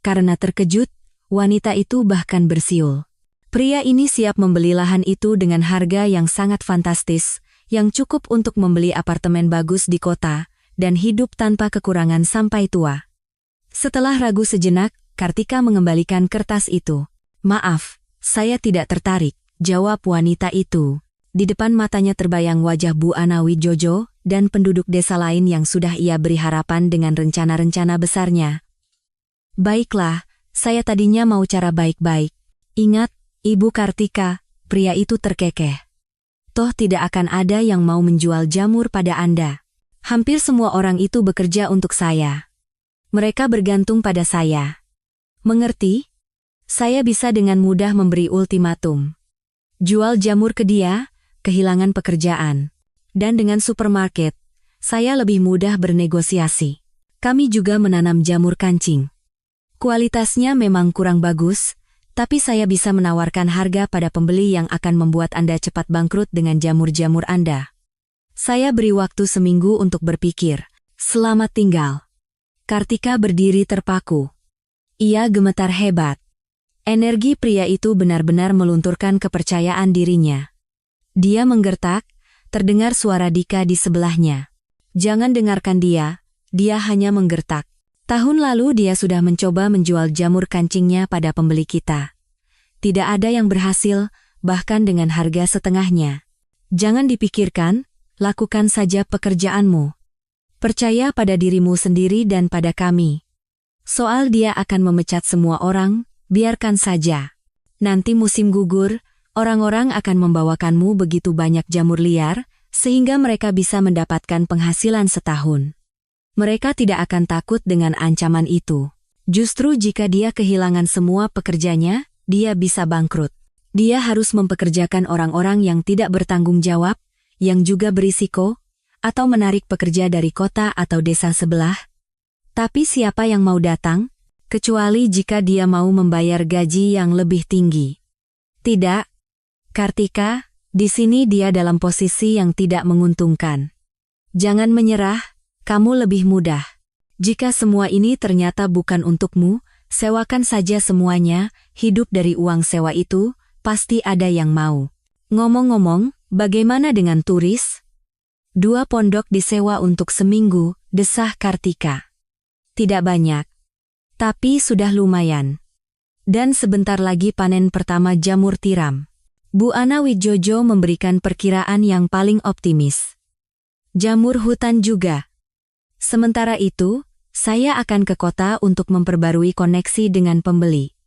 Karena terkejut, wanita itu bahkan bersiul. Pria ini siap membeli lahan itu dengan harga yang sangat fantastis, yang cukup untuk membeli apartemen bagus di kota, dan hidup tanpa kekurangan sampai tua. Setelah ragu sejenak, Kartika mengembalikan kertas itu. Maaf, saya tidak tertarik, jawab wanita itu. Di depan matanya terbayang wajah Bu Ana Widjojo dan penduduk desa lain yang sudah ia beri harapan dengan rencana-rencana besarnya. Baiklah, saya tadinya mau cara baik-baik. Ingat, Ibu Kartika, pria itu terkekeh. Toh tidak akan ada yang mau menjual jamur pada Anda. Hampir semua orang itu bekerja untuk saya. Mereka bergantung pada saya. Mengerti? Saya bisa dengan mudah memberi ultimatum. Jual jamur ke dia, kehilangan pekerjaan. Dan dengan supermarket, saya lebih mudah bernegosiasi. Kami juga menanam jamur kancing. Kualitasnya memang kurang bagus, tapi saya bisa menawarkan harga pada pembeli yang akan membuat Anda cepat bangkrut dengan jamur-jamur Anda. Saya beri waktu seminggu untuk berpikir. Selamat tinggal. Kartika berdiri terpaku. Ia gemetar hebat. Energi pria itu benar-benar melunturkan kepercayaan dirinya. Dia menggertak, terdengar suara Dika di sebelahnya. Jangan dengarkan dia hanya menggertak. Tahun lalu dia sudah mencoba menjual jamur kancingnya pada pembeli kita. Tidak ada yang berhasil, bahkan dengan harga setengahnya. Jangan dipikirkan, lakukan saja pekerjaanmu. Percaya pada dirimu sendiri dan pada kami. Soal dia akan memecat semua orang, biarkan saja. Nanti musim gugur, orang-orang akan membawakanmu begitu banyak jamur liar, sehingga mereka bisa mendapatkan penghasilan setahun. Mereka tidak akan takut dengan ancaman itu. Justru jika dia kehilangan semua pekerjanya, dia bisa bangkrut. Dia harus mempekerjakan orang-orang yang tidak bertanggung jawab, yang juga berisiko, atau menarik pekerja dari kota atau desa sebelah. Tapi siapa yang mau datang? Kecuali jika dia mau membayar gaji yang lebih tinggi. Tidak, Kartika, di sini dia dalam posisi yang tidak menguntungkan. Jangan menyerah. Kamu lebih mudah. Jika semua ini ternyata bukan untukmu, sewakan saja semuanya, hidup dari uang sewa itu, pasti ada yang mau. Ngomong-ngomong, bagaimana dengan turis? 2 pondok disewa untuk seminggu, desah Kartika. Tidak banyak. Tapi sudah lumayan. Dan sebentar lagi panen pertama jamur tiram. Bu Ana Widjojo memberikan perkiraan yang paling optimis. Jamur hutan juga. Sementara itu, saya akan ke kota untuk memperbarui koneksi dengan pembeli.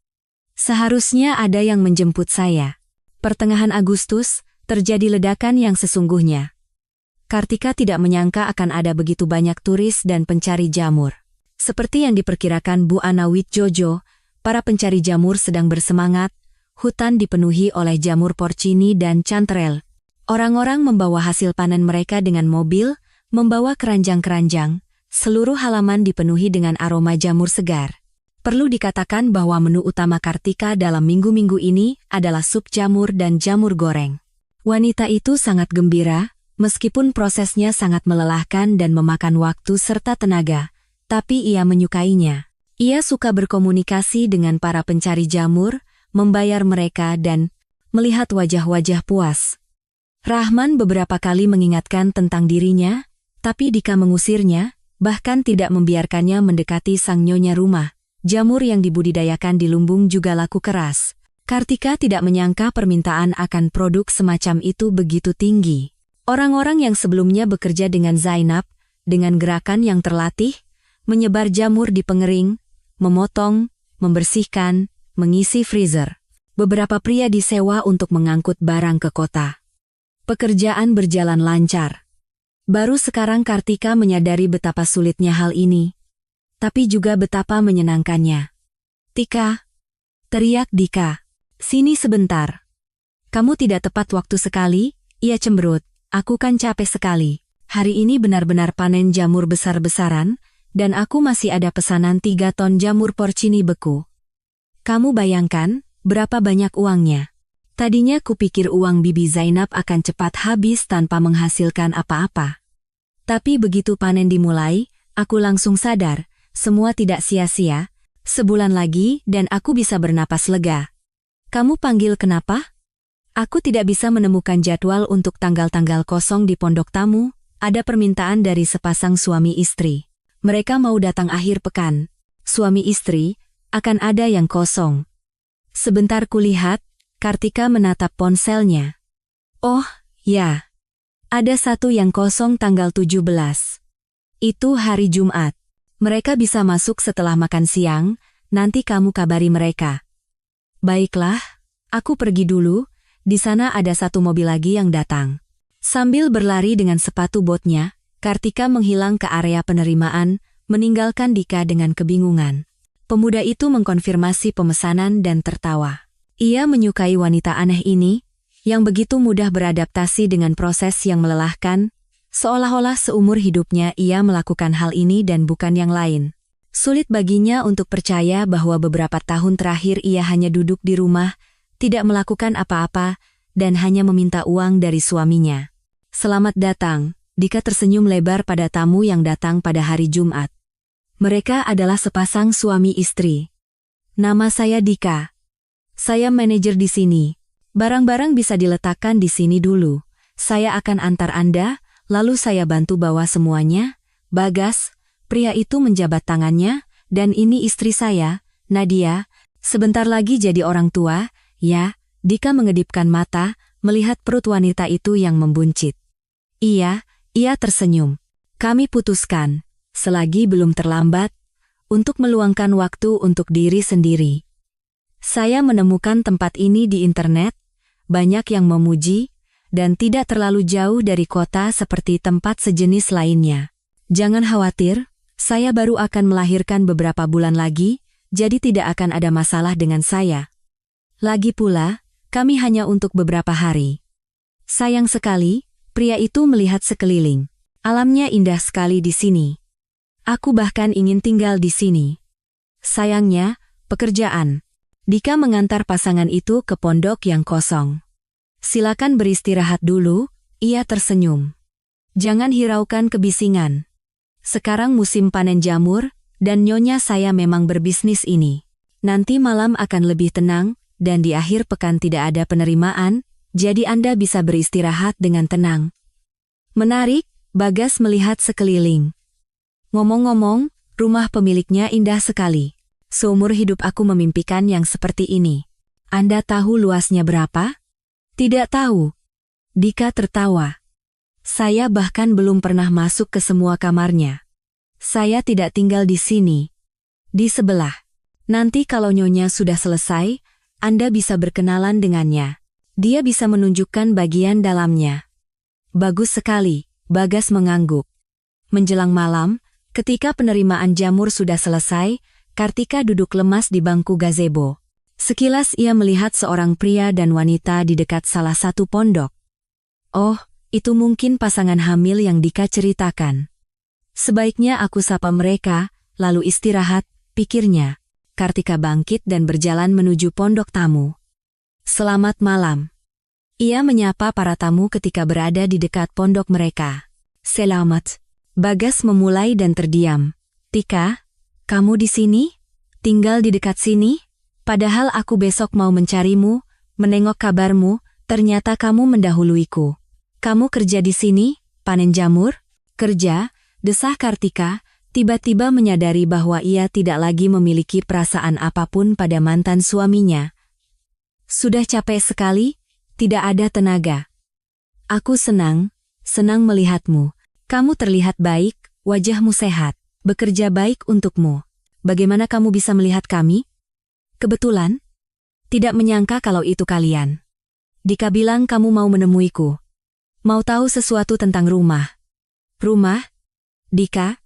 Seharusnya ada yang menjemput saya. Pertengahan Agustus, terjadi ledakan yang sesungguhnya. Kartika tidak menyangka akan ada begitu banyak turis dan pencari jamur. Seperti yang diperkirakan Bu Ana Widjojo, para pencari jamur sedang bersemangat, hutan dipenuhi oleh jamur porcini dan chanterelle. Orang-orang membawa hasil panen mereka dengan mobil, membawa keranjang-keranjang. Seluruh halaman dipenuhi dengan aroma jamur segar. Perlu dikatakan bahwa menu utama Kartika dalam minggu-minggu ini adalah sup jamur dan jamur goreng. Wanita itu sangat gembira, meskipun prosesnya sangat melelahkan dan memakan waktu serta tenaga, tapi ia menyukainya. Ia suka berkomunikasi dengan para pencari jamur, membayar mereka dan melihat wajah-wajah puas. Rahman beberapa kali mengingatkan tentang dirinya, tapi Dika mengusirnya, bahkan tidak membiarkannya mendekati sang nyonya rumah. Jamur yang dibudidayakan di lumbung juga laku keras. Kartika tidak menyangka permintaan akan produk semacam itu begitu tinggi. Orang-orang yang sebelumnya bekerja dengan Zainab, dengan gerakan yang terlatih, menyebar jamur di pengering, memotong, membersihkan, mengisi freezer. Beberapa pria disewa untuk mengangkut barang ke kota. Pekerjaan berjalan lancar. Baru sekarang Kartika menyadari betapa sulitnya hal ini, tapi juga betapa menyenangkannya. "Tika!" teriak Dika. "Sini sebentar." "Kamu tidak tepat waktu sekali," ia cemberut. "Aku kan capek sekali. Hari ini benar-benar panen jamur besar-besaran, dan aku masih ada pesanan 3 ton jamur porcini beku. Kamu bayangkan, berapa banyak uangnya?" Tadinya kupikir uang Bibi Zainab akan cepat habis tanpa menghasilkan apa-apa. Tapi begitu panen dimulai, aku langsung sadar, semua tidak sia-sia. Sebulan lagi dan aku bisa bernapas lega. "Kamu panggil kenapa?" "Aku tidak bisa menemukan jadwal untuk tanggal-tanggal kosong di pondok tamu. Ada permintaan dari sepasang suami istri. Mereka mau datang akhir pekan. Suami istri, akan ada yang kosong." Sebentar kulihat, Kartika menatap ponselnya. "Oh, ya. Ada satu yang kosong tanggal 17. Itu hari Jumat. Mereka bisa masuk setelah makan siang, nanti kamu kabari mereka." "Baiklah, aku pergi dulu, di sana ada satu mobil lagi yang datang." Sambil berlari dengan sepatu botnya, Kartika menghilang ke area penerimaan, meninggalkan Dika dengan kebingungan. Pemuda itu mengkonfirmasi pemesanan dan tertawa. Ia menyukai wanita aneh ini, yang begitu mudah beradaptasi dengan proses yang melelahkan, seolah-olah seumur hidupnya ia melakukan hal ini dan bukan yang lain. Sulit baginya untuk percaya bahwa beberapa tahun terakhir ia hanya duduk di rumah, tidak melakukan apa-apa, dan hanya meminta uang dari suaminya. "Selamat datang," Dika tersenyum lebar pada tamu yang datang pada hari Jumat. Mereka adalah sepasang suami istri. "Nama saya Dika. Saya manajer di sini. Barang-barang bisa diletakkan di sini dulu. Saya akan antar Anda, lalu saya bantu bawa semuanya." "Bagas," pria itu menjabat tangannya, "dan ini istri saya, Nadia, sebentar lagi jadi orang tua." "Ya," Dika mengedipkan mata, melihat perut wanita itu yang membuncit. "Iya," ia tersenyum. "Kami putuskan, selagi belum terlambat, untuk meluangkan waktu untuk diri sendiri. Saya menemukan tempat ini di internet, banyak yang memuji, dan tidak terlalu jauh dari kota seperti tempat sejenis lainnya. Jangan khawatir, saya baru akan melahirkan beberapa bulan lagi, jadi tidak akan ada masalah dengan saya. Lagi pula, kami hanya untuk beberapa hari." Sayang sekali, pria itu melihat sekeliling. "Alamnya indah sekali di sini. Aku bahkan ingin tinggal di sini. Sayangnya, pekerjaan." Dika mengantar pasangan itu ke pondok yang kosong. "Silakan beristirahat dulu," ia tersenyum. "Jangan hiraukan kebisingan. Sekarang musim panen jamur, dan nyonya saya memang berbisnis ini. Nanti malam akan lebih tenang, dan di akhir pekan tidak ada penerimaan, jadi Anda bisa beristirahat dengan tenang." Menarik, Bagas melihat sekeliling. "Ngomong-ngomong, rumah pemiliknya indah sekali. Seumur hidup aku memimpikan yang seperti ini. Anda tahu luasnya berapa?" "Tidak tahu." Dika tertawa. "Saya bahkan belum pernah masuk ke semua kamarnya. Saya tidak tinggal di sini. Di sebelah. Nanti kalau nyonya sudah selesai, Anda bisa berkenalan dengannya. Dia bisa menunjukkan bagian dalamnya." "Bagus sekali," Bagas mengangguk. Menjelang malam, ketika penerimaan jamur sudah selesai, Kartika duduk lemas di bangku gazebo. Sekilas ia melihat seorang pria dan wanita di dekat salah satu pondok. "Oh, itu mungkin pasangan hamil yang Dika ceritakan. Sebaiknya aku sapa mereka, lalu istirahat," pikirnya. Kartika bangkit dan berjalan menuju pondok tamu. "Selamat malam." Ia menyapa para tamu ketika berada di dekat pondok mereka. "Selamat." Bagas memulai dan terdiam. "Tika, kamu di sini?" Tinggal di dekat sini? Padahal aku besok mau mencarimu, menengok kabarmu, ternyata kamu mendahuluiku. Kamu kerja di sini, panen jamur? Kerja, desah Kartika, tiba-tiba menyadari bahwa ia tidak lagi memiliki perasaan apapun pada mantan suaminya. Sudah capek sekali, tidak ada tenaga. Aku senang melihatmu. Kamu terlihat baik, wajahmu sehat, bekerja baik untukmu. Bagaimana kamu bisa melihat kami? Kebetulan? Tidak menyangka kalau itu kalian. Dika bilang kamu mau menemuiku. Mau tahu sesuatu tentang rumah? Rumah? Dika?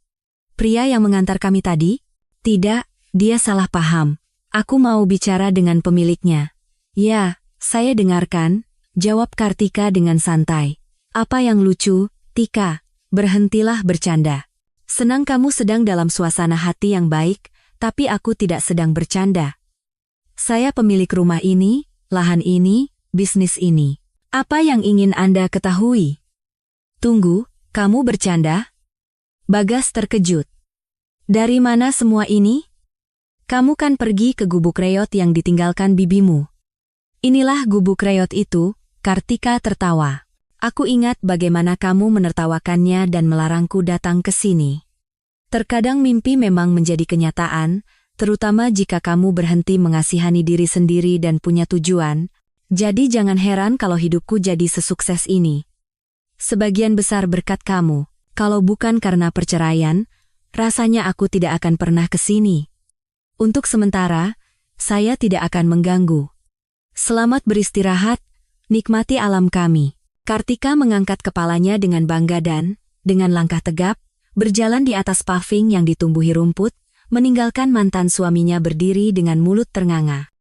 Pria yang mengantar kami tadi? Tidak, dia salah paham. Aku mau bicara dengan pemiliknya. Ya, saya dengarkan, jawab Kartika dengan santai. Apa yang lucu, Tika? Berhentilah bercanda. Senang kamu sedang dalam suasana hati yang baik, tapi aku tidak sedang bercanda. Saya pemilik rumah ini, lahan ini, bisnis ini. Apa yang ingin Anda ketahui? Tunggu, kamu bercanda? Bagas terkejut. Dari mana semua ini? Kamu kan pergi ke gubuk reot yang ditinggalkan bibimu. Inilah gubuk reot itu, Kartika tertawa. Aku ingat bagaimana kamu menertawakannya dan melarangku datang ke sini. Terkadang mimpi memang menjadi kenyataan, terutama jika kamu berhenti mengasihani diri sendiri dan punya tujuan. Jadi jangan heran kalau hidupku jadi sesukses ini. Sebagian besar berkat kamu. Kalau bukan karena perceraian, rasanya aku tidak akan pernah ke sini. Untuk sementara, saya tidak akan mengganggu. Selamat beristirahat, nikmati alam kami. Kartika mengangkat kepalanya dengan bangga dan, dengan langkah tegap, berjalan di atas paving yang ditumbuhi rumput, meninggalkan mantan suaminya berdiri dengan mulut ternganga.